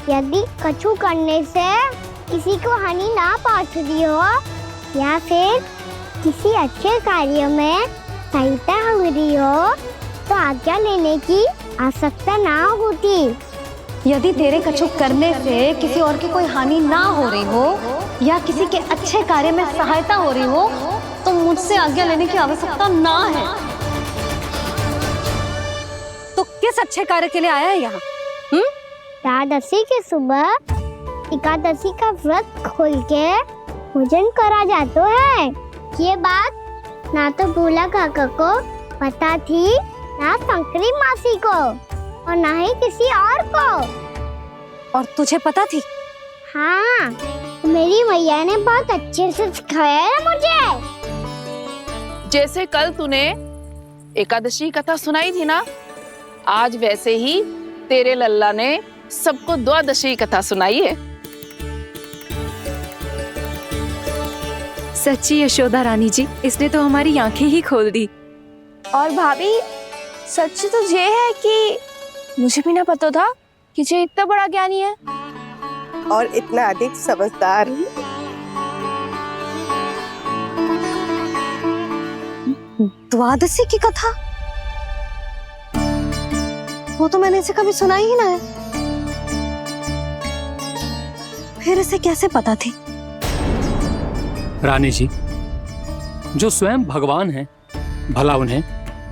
यदि कछु करने से किसी को हानि ना पहुंच रही हो या फिर किसी अच्छे कार्य में सहायता हो रही हो तो आज्ञा लेने की आवश्यकता ना होती। यदि तेरे कछु करने से किसी और की कोई हानि ना हो रही हो या किसी के अच्छे कार्य में सहायता हो रही हो तो मुझसे आज्ञा लेने की आवश्यकता ना है। तो किस अच्छे कार्य के लिए आया है यहाँ? एकादशी के सुबह एकादशी का व्रत खोल के भोजन करा जाता है। ये बात ना तो भोला काका को पता थी, ना शंकरी मासी को और ना ही किसी और को। और तुझे पता थी? हाँ, मेरी मैया ने बहुत अच्छे से सिखाया है मुझे। जैसे कल तूने एकादशी कथा सुनाई थी ना, आज वैसे ही तेरे लल्ला ने सबको द्वादशी कथा सुनाई है। सच्ची यशोदा रानी जी, इसने तो हमारी आंखें ही खोल दी। और भाभी, सच तो ये है कि मुझे भी ना पता था कि ये इतना बड़ा ज्ञानी है और इतना अधिक समझदार। द्वादशी की कथा? वो तो मैंने इसे कभी सुना ही ना है। फिर इसे कैसे पता थी? रानी जी, जो स्वयं भगवान हैं, भला उन्हें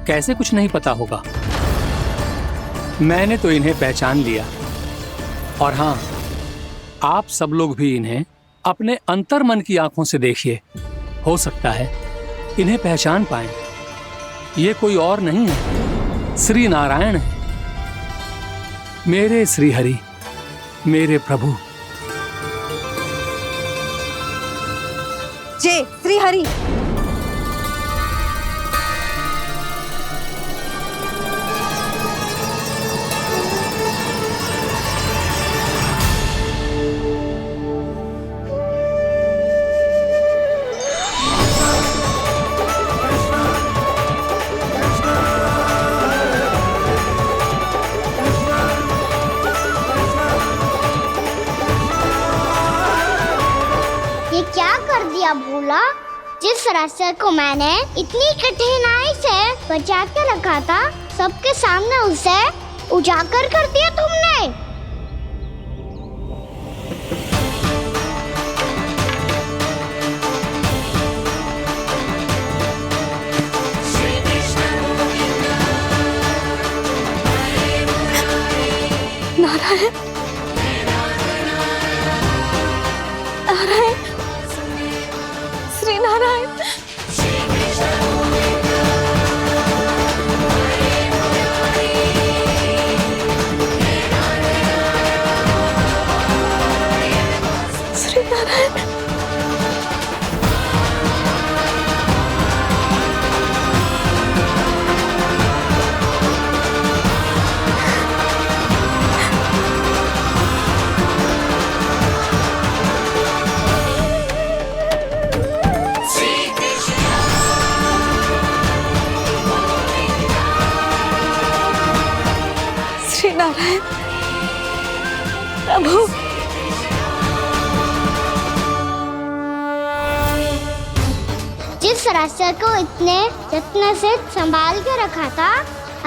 कैसे कुछ नहीं पता होगा? मैंने तो इन्हें पहचान लिया। और हाँ, आप सब लोग भी इन्हें अपने अंतर्मन की आंखों से देखिए, हो सकता है इन्हें पहचान पाएं। ये कोई और नहीं है, श्री नारायण है, मेरे श्री हरि, मेरे प्रभु। जय श्री हरि। ये क्या कर दिया भोला? जिस रास्ते को मैंने इतनी कठिनाई से बचा के रखा था, सबके सामने उसे उजागर कर दिया तुमने। नारायण नारायण श्री नारायण। श्री नारायण। श्री नारायण प्रभु। जिस रास्ते को इतने यत्न से संभाल के रखा था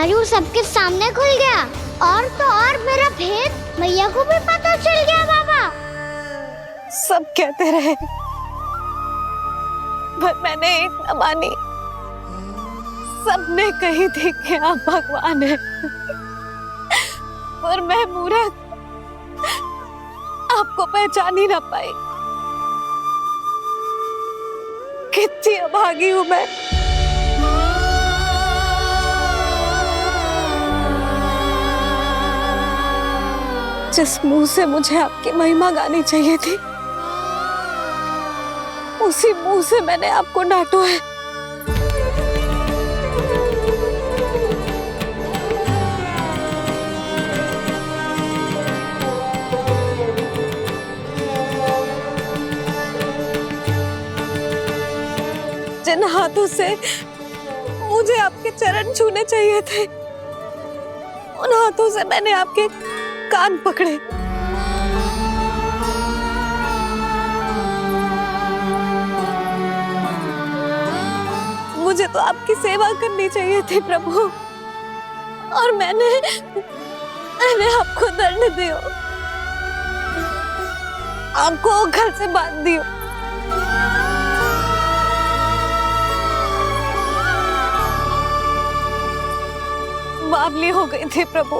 आज वो सबके सामने खुल गया, और तो और मेरा भेद मैया को भी पता चल गया। बाबा सब कहते रहे पर मैंने एक न मानी। सबने कही थी कि आप भगवान हैं, पर मैं मूर्ख आपको पहचान ही ना पाई। कितनी अभागी हूं मैं। जिस मुंह से मुझे आपकी महिमा गानी चाहिए थी उसी मुंह से मैंने आपको डांटा है। जिन हाथों से मुझे आपके चरण छूने चाहिए थे उन हाथों से मैंने आपके कान पकड़े। मुझे तो आपकी सेवा करनी चाहिए थी प्रभु, और मैंने आपको दंड दियो, आपको घर से बांध दियो। बावली हो गई थी प्रभु।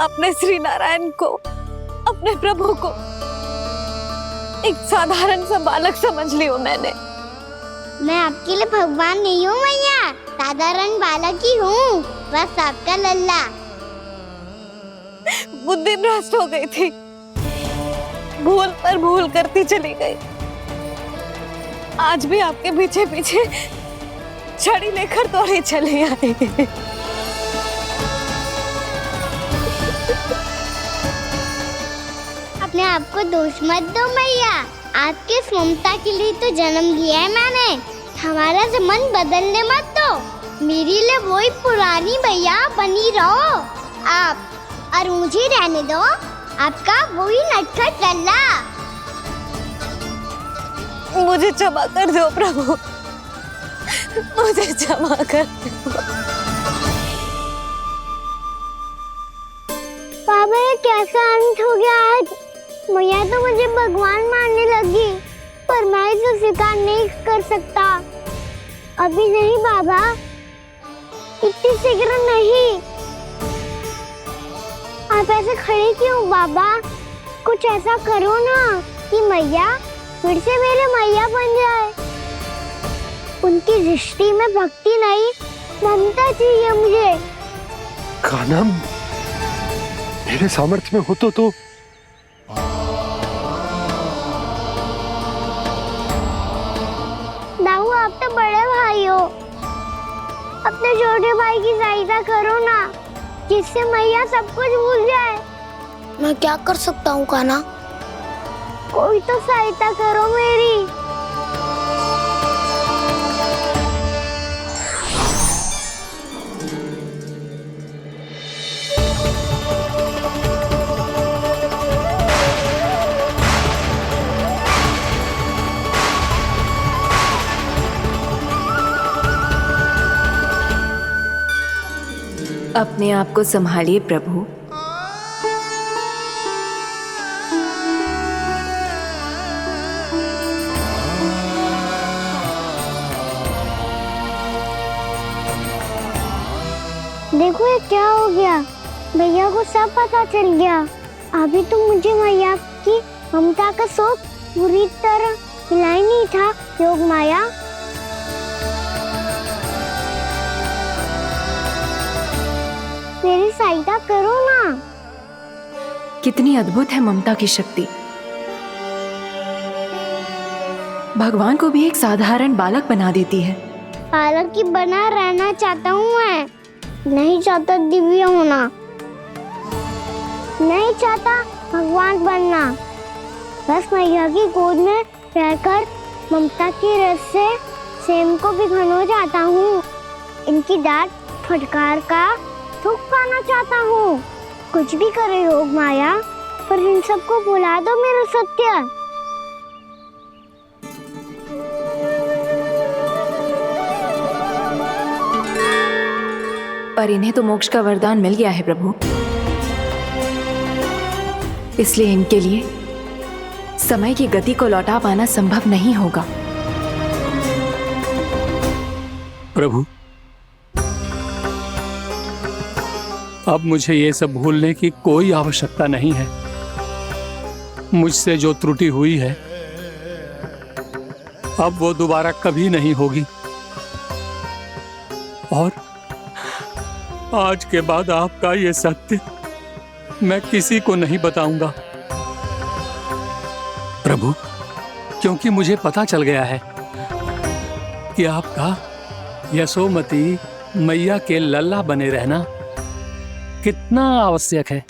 अपने श्री नारायण को, अपने प्रभु को एक साधारण सा बालक समझ लियो मैंने। मैं आपके लिए भगवान नहीं हूँ मैया, साधारण बालक ही हूँ, बस आपका लल्ला। बुद्धि भ्रष्ट हो गई थी, भूल पर भूल करती चली गई। आज भी आपके पीछे पीछे छड़ी लेकर दौड़े चले आए। अपने आप को दोष मत दो मैया, आपके ममता के लिए तो जन्म लिया है मैंने। हमारा मन बदलने मत दो, मेरे लिए वही पुरानी मैया बनी रहो आप, और मुझे रहने दो आपका वही नटखट लल्ला। मुझे क्षमा कर दो प्रभु, मुझे क्षमा कर दो। बाबा ये कैसा अंत हो गया आज? मैया तो मुझे भगवान मानने लगी, पर मैं इसे स्वीकार नहीं कर सकता। अभी नहीं बाबा, इतनी शीघ्र नहीं। आप ऐसे खड़े क्यों बाबा? कुछ ऐसा करो ना कि मैया फिर से मेरे मैया बन जाए। उनकी दृष्टि में भक्ति नहीं, ममता चाहिए मुझे। कान्हा, मेरे सामर्थ्य में हो तो दाऊ, आप तो बड़े भाई हो, अपने छोटे भाई की सहायता करो ना, जिससे मैया सब कुछ भूल जाए। मैं क्या कर सकता हूँ कान्हा? कोई तो सहायता करो मेरी। अपने आप को संभालिए प्रभु। देखो ये क्या हो गया, भैया को सब पता चल गया। अभी तो मुझे मैया की ममता का शौक पूरी तरह मिला ही नहीं था। योग माया, मेरी सहायता करो ना। कितनी अद्भुत है ममता की शक्ति। भगवान को भी एक साधारण बालक बना देती है। बालक की बना रहना चाहता हूँ मैं, नहीं चाहता दिव्य होना, नहीं चाहता भगवान बनना। बस मैया की गोद में रहकर ममता की रस से सेम को भिगोना चाहता हूँ। इनकी डांट फटकार का दुख पाना चाहता हूँ। कुछ भी करे योग माया, पर इन सबको भुला दो मेरा सत्य। पर इन्हें तो मोक्ष का वरदान मिल गया है प्रभु, इसलिए इनके लिए समय की गति को लौटा पाना संभव नहीं होगा। प्रभु, अब मुझे ये सब भूलने की कोई आवश्यकता नहीं है। मुझसे जो त्रुटि हुई है अब वो दोबारा कभी नहीं होगी, और आज के बाद आपका ये सत्य मैं किसी को नहीं बताऊंगा प्रभु, क्योंकि मुझे पता चल गया है कि आपका यशोमती मैया के लल्ला बने रहना कितना आवश्यक है।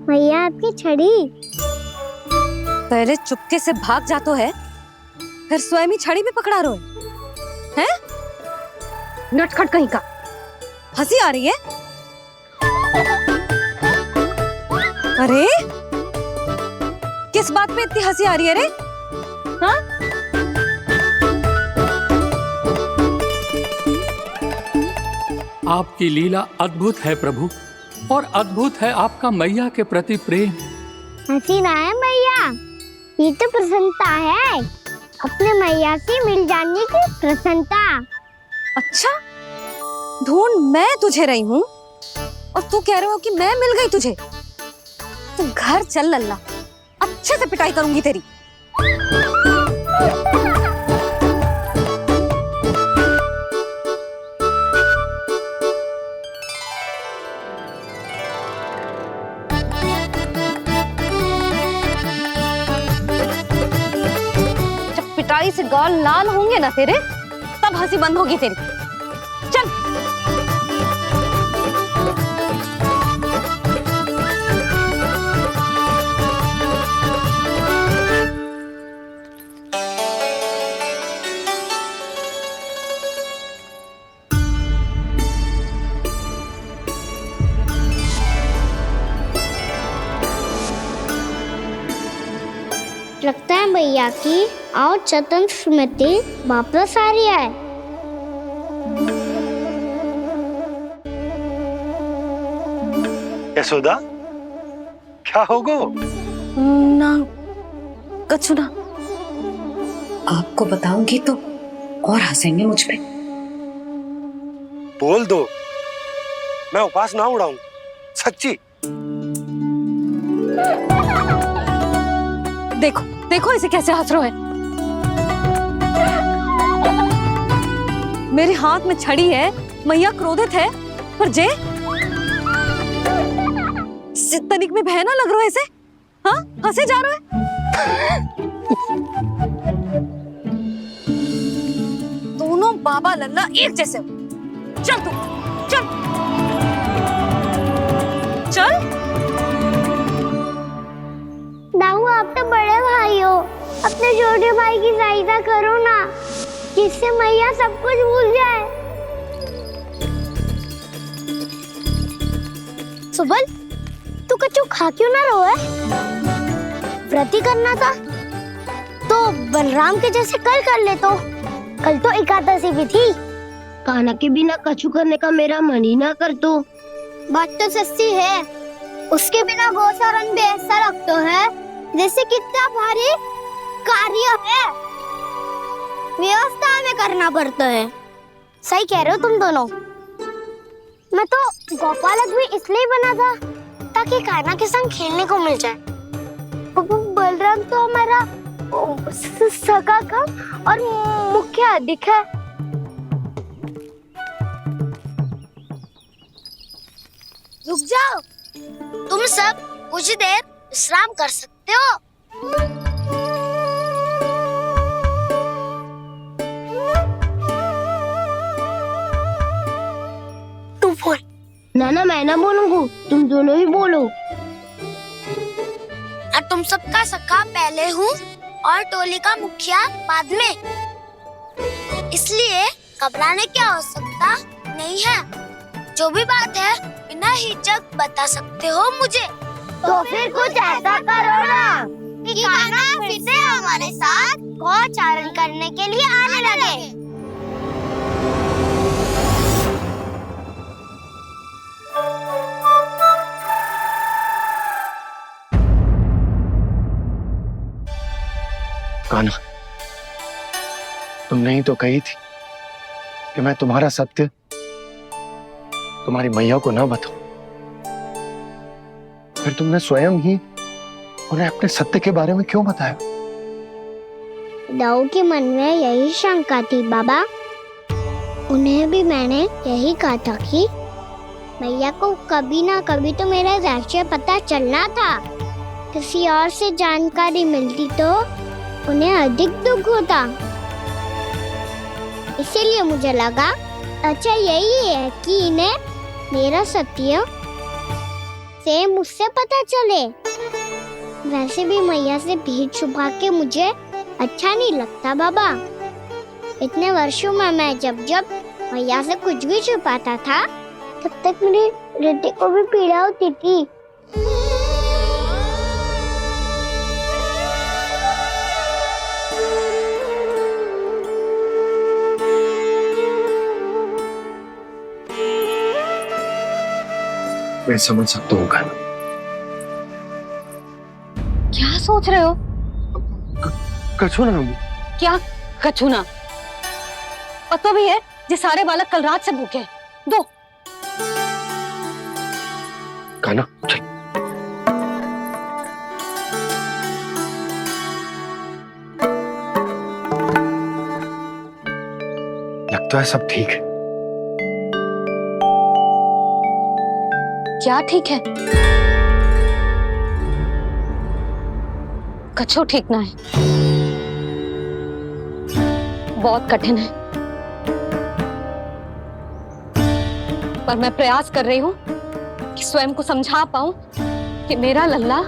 मैया आपकी छड़ी। पहले चुपके से भाग जातो है, फिर स्वयं ही छड़ी भी पकड़ा रो है? नटखट कहीं का। हंसी आ रही है? अरे किस बात पे इतनी हंसी आ रही है रे? हाँ? आपकी लीला अद्भुत है प्रभु, और अद्भुत है आपका मैया के प्रति प्रेम। हंसी ना है मैया, ये तो प्रसन्नता है, अपने मैया से मिल जाने की प्रसन्नता। अच्छा, ढूंढ मैं तुझे रही हूँ और तू कह रहे हो कि मैं मिल गई तुझे। तू घर चल लल्ला, अच्छे से पिटाई करूंगी तेरी। पिटाई से गाल लाल होंगे ना तेरे, तब हंसी बंद होगी तेरी। चल। लगता है भैया की और चतन स्मृति वापस आ रही है। यशोदा, क्या होगो? ना कछु ना। आपको बताऊंगी तो और हंसेंगे मुझ पे। बोल दो, मैं उपास ना उड़ाऊं, सच्ची। देखो देखो इसे कैसे हंस रहे है। मेरे हाथ में छड़ी है, मैया क्रोधित है, पर जे तनिक में भय ना लग रहा है इसे। हाँ हंसे जा रहे हो? दोनों बाबा लल्ला एक जैसे हो। चल तू चल चल। दाऊ आप तो बड़े भाई हो, अपने छोटे भाई की सहायता करो ना, जिससे मैया सब कुछ भूल जाए। सुबल, तू कच्चू खा क्यों ना रहो है? व्रत ही करना था तो बलराम के जैसे कल कर ले। तो कल तो एकादशी भी थी। कान्हा के बिना कछु करने का मेरा मन ही ना कर। तो बात तो सच्ची है, उसके बिना गोचारण भी ऐसा लगता है जैसे कितना भारी कार्य है, व्यवस्था में करना पड़ता है। सही कह रहे हो तुम दोनों। मैं तो गोपालक भी इसलिए बना था ताकि कान्हा के संग खेलने को मिल जाए। बलराम तो हमारा सगा काम और मुख्य अधिक है। रुक जाओ, तुम सब कुछ देर विश्राम कर सकते हो। तू बोल। ना मैं ना बोलूंगा, तुम दोनों ही बोलो। और तुम सबका सखा पहले हूँ और टोली का मुखिया बाद में, इसलिए घबराने की आवश्यकता नहीं है। जो भी बात है बिना हिचक बता सकते हो मुझे। तो फिर कुछ ऐसा करो ना कि कान्हा फिर से हमारे साथ गोचारण करने के लिए आने लगे। कान्हा, तुमने ही तो कही थी कि मैं तुम्हारा सत्य तुम्हारी मैया को ना बताऊं। फिर तुमने स्वयं ही उन्हें अपने सत्य के बारे में क्यों बताया? दाऊ के मन में यही शंका थी बाबा। उन्हें भी मैंने यही कहा था कि मैया को कभी ना कभी तो मेरा रहस्य पता चलना था। किसी और से जानकारी मिलती तो उन्हें अधिक दुख होता। इसीलिए मुझे लगा अच्छा यही है कि इन्हें मेरा सत्य से मुझसे पता चले। वैसे भी मैया से भीड़ छुपा के मुझे अच्छा नहीं लगता बाबा। इतने वर्षों में मैं जब जब मैया से कुछ भी छुपाता था तब तक मेरी हृदय को भी पीड़ा होती थी। मैं समझ सकता हूँ कान्हा। क्या सोच रहे हो? कछु ना। क्या कछु ना? पता भी है ये सारे बालक कल रात से भूखे हैं। दो कान्हा चल। लगता है सब ठीक है। क्या ठीक है? कछु ठीक ना है, बहुत कठिन है, पर मैं प्रयास कर रही हूं कि स्वयं को समझा पाऊं कि मेरा लल्ला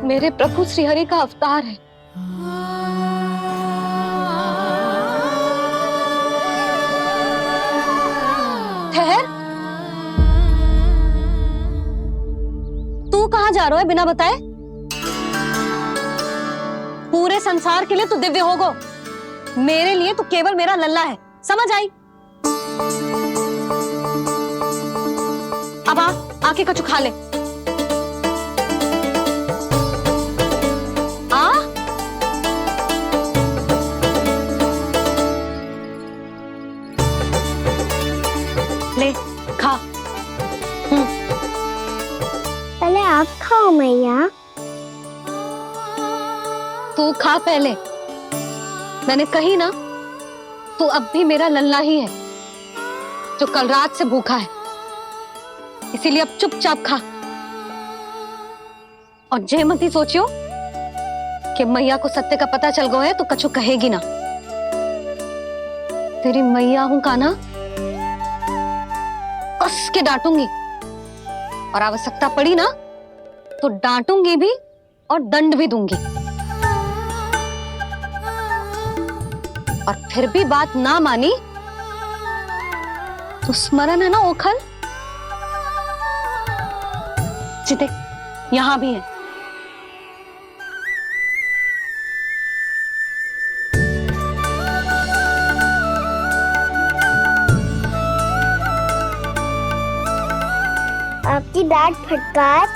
मेरे प्रभु श्रीहरि का अवतार है। ठहर, तू कहाँ जा रहा है बिना बताए? पूरे संसार के लिए तू दिव्य होगो, मेरे लिए तू केवल मेरा लल्ला है। समझ आई? अब आके कछु खा ले। आ ले खा। पहले आप खाओ मैया। तू खा पहले। मैंने कही ना, तू अब भी मेरा लल्ला ही है जो कल रात से भूखा है, इसीलिए अब चुपचाप खा। और जयमती सोचियो कि मैया को सत्य का पता चल गया है तो कछु कहेगी ना। तेरी मैया हूं कान्हा, कस के डांटूंगी और आवश्यकता पड़ी ना तो डांटूंगी भी और दंड भी दूंगी। और फिर भी बात ना मानी तो स्मरण है ना ओखल, जिते यहां भी है। आपकी डांट फटकार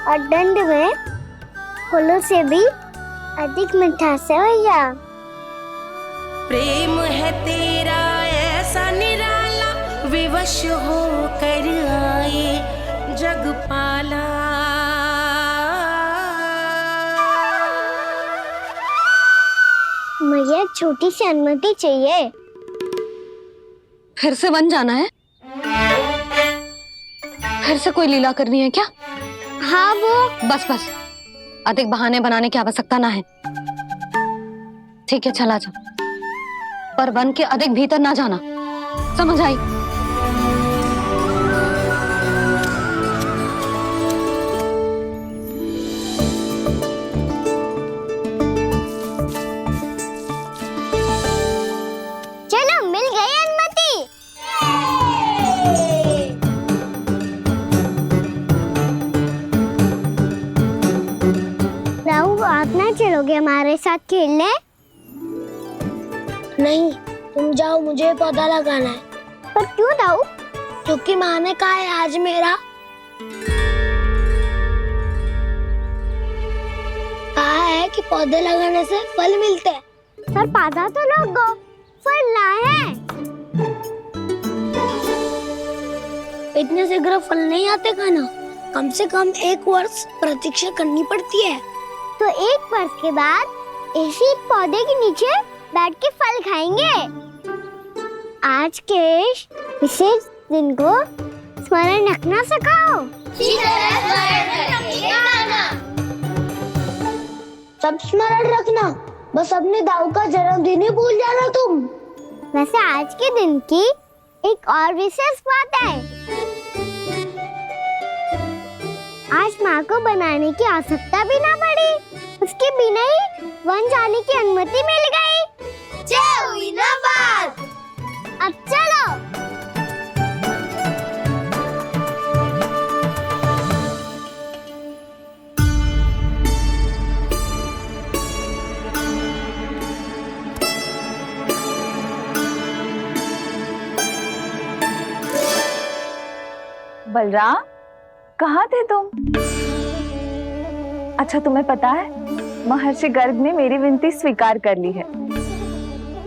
और दंड में फूलों से भी अधिक मिठास है भैया। प्रेम है तेरा ऐसा निराला, विवश हो कर आए जग पाला। मुझे छोटी सी अनुमति चाहिए। फिर से वन जाना है? फिर से कोई लीला करनी है क्या? हाँ वो बस बस, अधिक बहाने बनाने की आवश्यकता ना है। ठीक है चला जा, पर वन के अधिक भीतर ना जाना, समझ आई? चलो मिल गई अनुमति। राहु आप ना चलोगे हमारे साथ खेलने? नहीं, तुम जाओ, मुझे पौधा लगाना है। पर क्यों राहु? क्योंकि माँ ने कहा है आज मेरा कहा है कि पौधे लगाने से फल मिलते हैं। पर पौधा तो लगो, फल ना है। इतने शीघ्र फल नहीं आते खाना, कम से कम 1 वर्ष प्रतीक्षा करनी पड़ती है। तो 1 वर्ष के बाद इसी पौधे के नीचे बैठ के फल खाएंगे। आज के विशेष दिन को स्मरण रखना सिखाओ। सब स्मरण रखना, बस अपने दाऊ का जन्मदिन ही भूल जाना तुम। वैसे आज के दिन की एक और विशेष बात है। आज माँ को बनाने की आवश्यकता भी ना पड़ी, उसके बिना ही वन जाने की अनुमति मिल गई। जय हुई ना बात। अब चलो। बलराम, कहाँ थे तुम? अच्छा तुम्हें पता है, महर्षि गर्ग ने मेरी विनती स्वीकार कर ली है।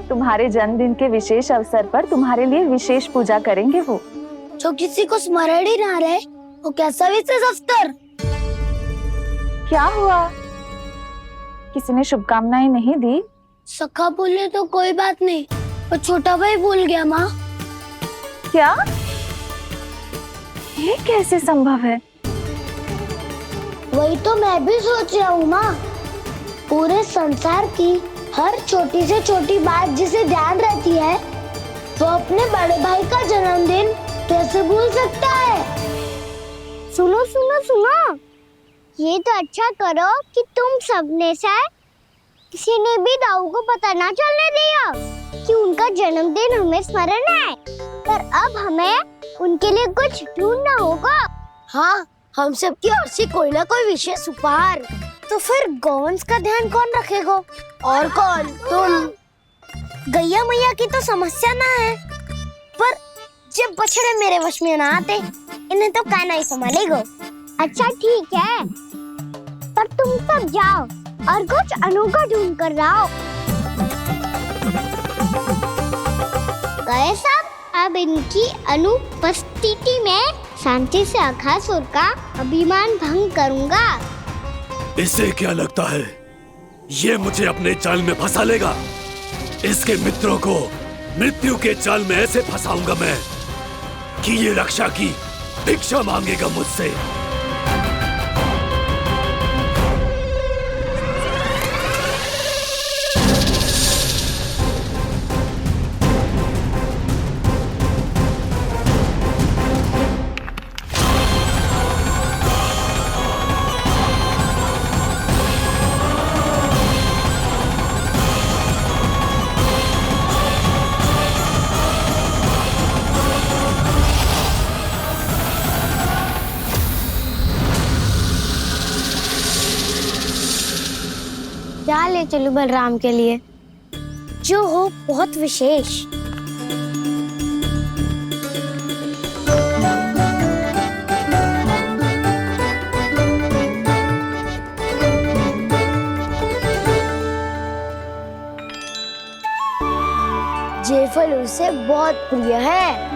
तुम्हारे जन्मदिन के विशेष अवसर पर तुम्हारे लिए विशेष पूजा करेंगे वो। जो किसी को स्मरण ही ना रहे, वो कैसा विशेष अवसर? क्या हुआ? किसी ने शुभकामनाएं नहीं दी? सखा बोले तो कोई बात नहीं, पर छोटा भाई भूल गया माँ। क्या? ये कैसे संभव है? वही तो मैं भी सोच रहा हूँ माँ। पूरे संसार की हर छोटी से छोटी बात जिसे ध्यान रहती है, वो अपने बड़े भाई का जन्मदिन कैसे भूल सकता है? सुनो सुनो सुनो, ये तो अच्छा करो कि तुम सबने से किसी ने भी दाऊ को पता ना चलने दिया कि उनका जन्मदिन हमें स्मरण है। पर अब हमें उनके लिए कुछ ढूंढना होगा। हाँ, हम सबकी ओर से कोई ना कोई विशेष उपहार। तो फिर गौवंश का ध्यान कौन रखेगा? और कौन? तुम। गैया मैया की तो समस्या ना है, पर जब बछड़े मेरे वश में ना आते, इन्हें तो कान्हा ही संभालेगा। अच्छा ठीक है, पर तुम सब जाओ और कुछ अनोखा ढूंढ कर लाओ। गए सब? अब इनकी अनुपस्थिति में शांति से अघासुर का अभिमान भंग करूंगा। इसे क्या लगता है ये मुझे अपने जाल में फंसा लेगा? इसके मित्रों को मृत्यु के जाल में ऐसे फंसाऊंगा मैं कि ये रक्षा की भिक्षा मांगेगा मुझसे। चलूं बलराम के लिए, जो हो बहुत विशेष। ये फल उसे बहुत प्रिय है।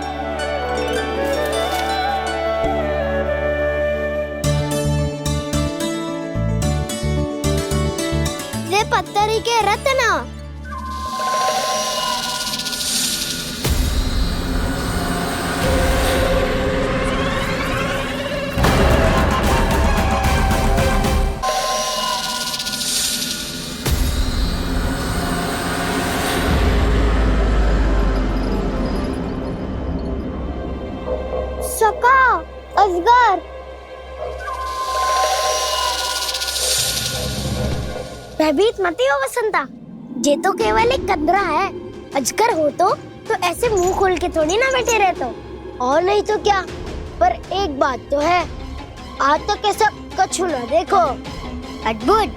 ये पत्थरी के रत्न। सका, अजगर। भयभीत मत हो वसंता, ये तो केवल एक कंदरा है। अजगर हो तो ऐसे मुंह खोल के थोड़ी ना बैठे रहते हो। और नहीं तो क्या, पर एक बात तो है, आज तक ऐसा कछु ना देखो। अद्भुत।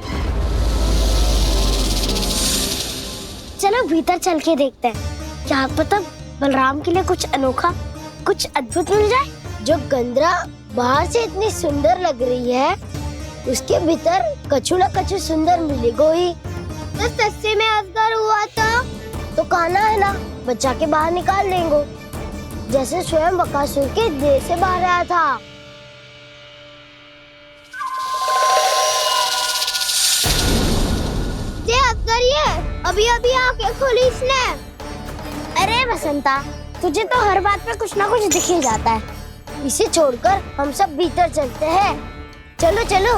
चलो भीतर चल के देखते हैं, क्या पता बलराम के लिए कुछ अनोखा, कुछ अद्भुत मिल जाए। जो गंदरा बाहर से इतनी सुंदर लग रही है, उसके भीतर कछु न कछु सुंदर मिलेगा ही। तो सस्ते में अजगर हुआ तो कान्हा है ना, बच्चा के बाहर निकाल देंगे, जैसे स्वयं बकासुर के देह से बाहर आया था। ये अजगर ये अभी आंखें खोली इसने। अरे वसंता, तुझे तो हर बात पे कुछ ना कुछ दिख ही जाता है। इसे छोड़कर हम सब भीतर चलते हैं। चलो चलो।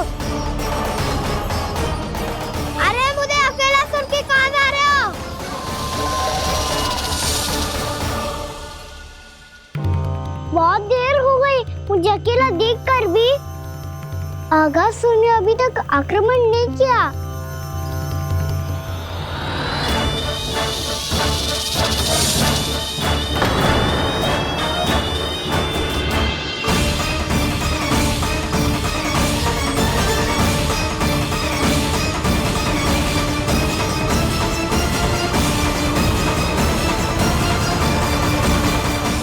अरे मुझे अकेला सुन के कहाँ जा रहे हो? बहुत देर हो गई मुझे अकेला देखकर भी। अगासुर ने अभी तक आक्रमण नहीं किया।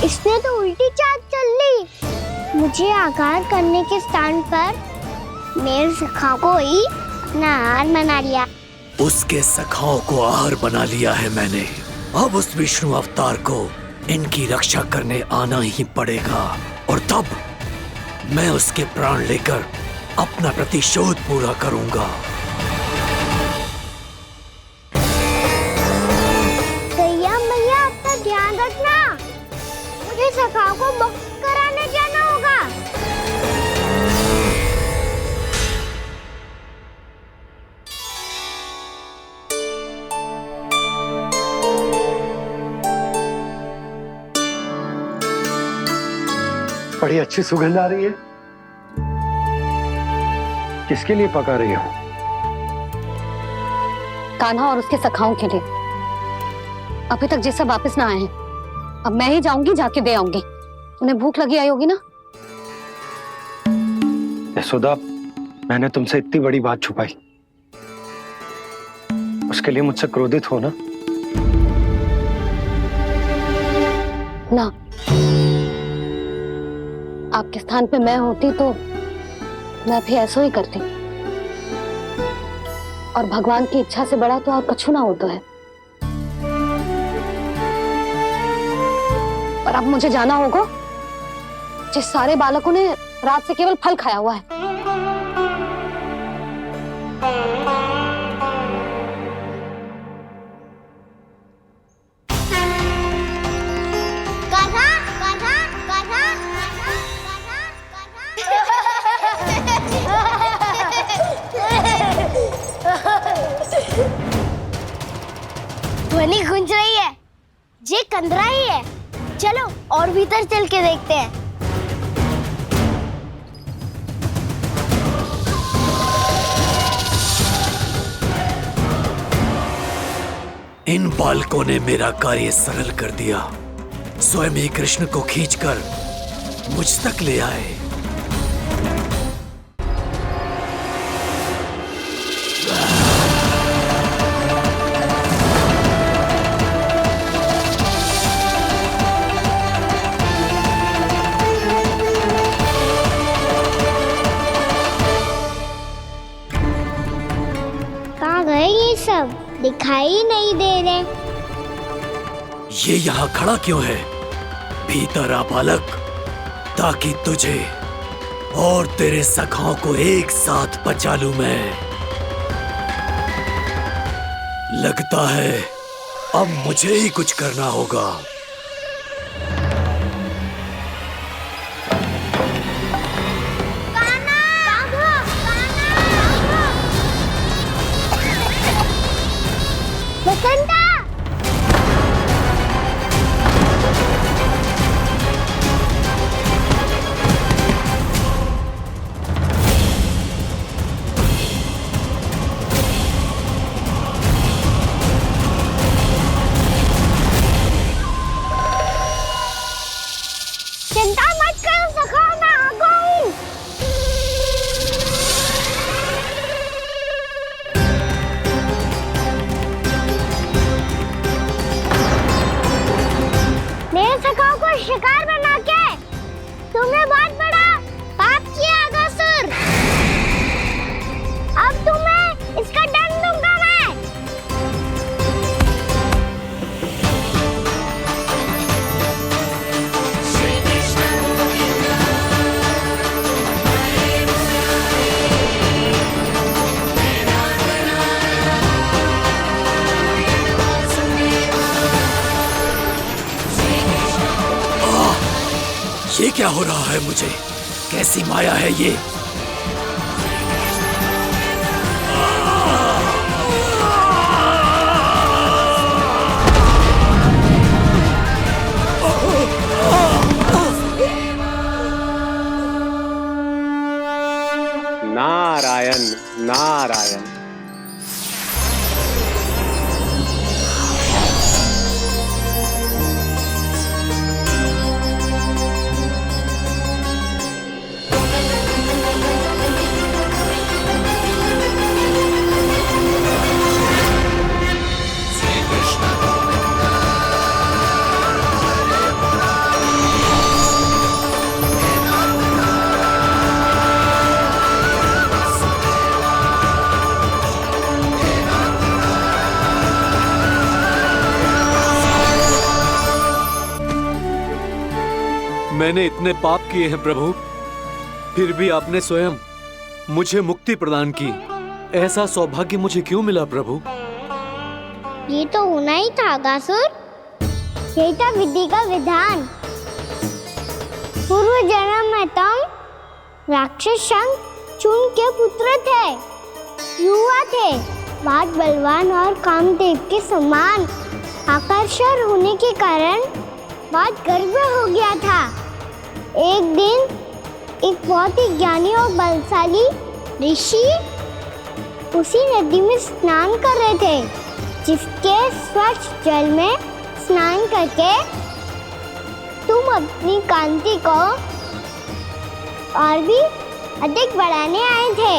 इसने तो उल्टी चाल चल ली। मुझे आघात करने के स्थान पर मेरे सखा को ही अपना आहार बना लिया। उसके सखाओं को आहार बना लिया है मैंने। अब उस विष्णु अवतार को इनकी रक्षा करने आना ही पड़ेगा, और तब मैं उसके प्राण लेकर अपना प्रतिशोध पूरा करूंगा। गैया मैया, अपना ध्यान रखना। मुझे सखा को मुक्त कराने जाना होगा। बड़ी अच्छी सुगंध आ रही है। किसके लिए पका रही हो? कान्हा और उसके सखाओं के लिए। अभी तक जैसा वापस ना आए हैं, अब मैं ही जाऊंगी, जाके दे आऊंगी। उन्हें भूख लगी आई होगी ना। यशोदा, मैंने तुमसे इतनी बड़ी बात छुपाई, उसके लिए मुझसे क्रोधित हो ना? ना, आपके स्थान पे मैं होती तो मैं भी ऐसा ही करती। और भगवान की इच्छा से बड़ा तो और कछु ना होता है। पर अब मुझे जाना होगा। जिस सारे बालकों ने रात से केवल फल खाया हुआ है। ध्वनि गूंज रही है, ये कंदरा ही है। चलो और भीतर चल के देखते हैं। इन बालकों ने मेरा कार्य सरल कर दिया। स्वयं ही कृष्ण को खींचकर मुझ तक ले आए। दे रहे। ये यहाँ खड़ा क्यों है? भीतर आ बालक, ताकि तुझे और तेरे सखाओं को एक साथ बचा लूं मैं। लगता है अब मुझे ही कुछ करना होगा। बसंता! चिंता मत करो सखा, मैं आ गई। मेरे सखाओं को शिकार बना के तुमने बहुत बड़ा पाप किया अगासुर। अब तुम्हें इसका दंड दूंगा मैं। ये क्या हो रहा है मुझे? कैसी माया है ये? नारायण नारायण। मैंने इतने पाप किए हैं प्रभु, फिर भी आपने स्वयं मुझे मुक्ति प्रदान की। ऐसा सौभाग्य मुझे क्यों मिला प्रभु? ये तो होना ही था अगासुर। यही था विधि का विधान। पूर्व जन्म में तुम राक्षस शंखचूड़ के पुत्र थे, युवा थे, बहुत बलवान और कामदेव के समान। आकर्षण होने के कारण बहुत गर्व हो गया था। एक दिन एक बहुत ही ज्ञानी और बलशाली ऋषि उसी नदी में स्नान कर रहे थे, जिसके स्वच्छ जल में स्नान करके तुम अपनी कांति को और भी अधिक बढ़ाने आए थे।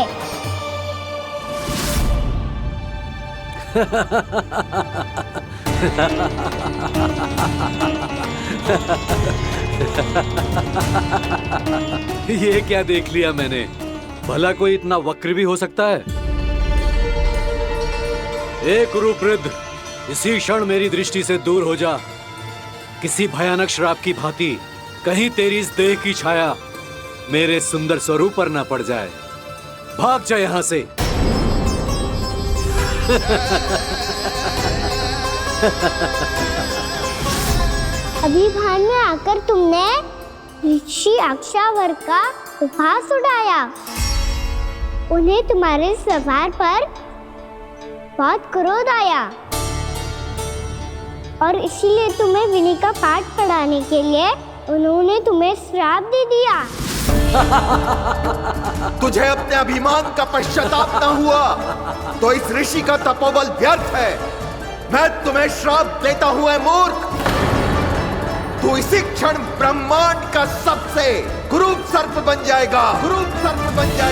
ये क्या देख लिया मैंने? भला कोई इतना वक्र भी हो सकता है? एक रूपवृद्ध, इसी क्षण मेरी दृष्टि से दूर हो जा। किसी भयानक श्राप की भांति कहीं तेरी इस देह की छाया मेरे सुंदर स्वरूप पर न पड़ जाए। भाग जा यहाँ से। अभी भान में आकर तुमने ऋषि अक्षावर का उपहास उड़ाया। उन्हें तुम्हारे स्वभाव पर बहुत क्रोध आया और इसीलिए तुम्हें विनय का पाठ पढ़ाने के लिए उन्होंने तुम्हें श्राप दे दिया। तुझे अपने अभिमान का पश्चाताप न हुआ तो इस ऋषि का तपोबल व्यर्थ है। मैं तुम्हें श्राप देता हूं ऐ मूर्ख। तू इसी क्षण ब्रह्मांड का सबसे कुरूप सर्प बन जाएगा। कुरूप सर्प बन जाएगा।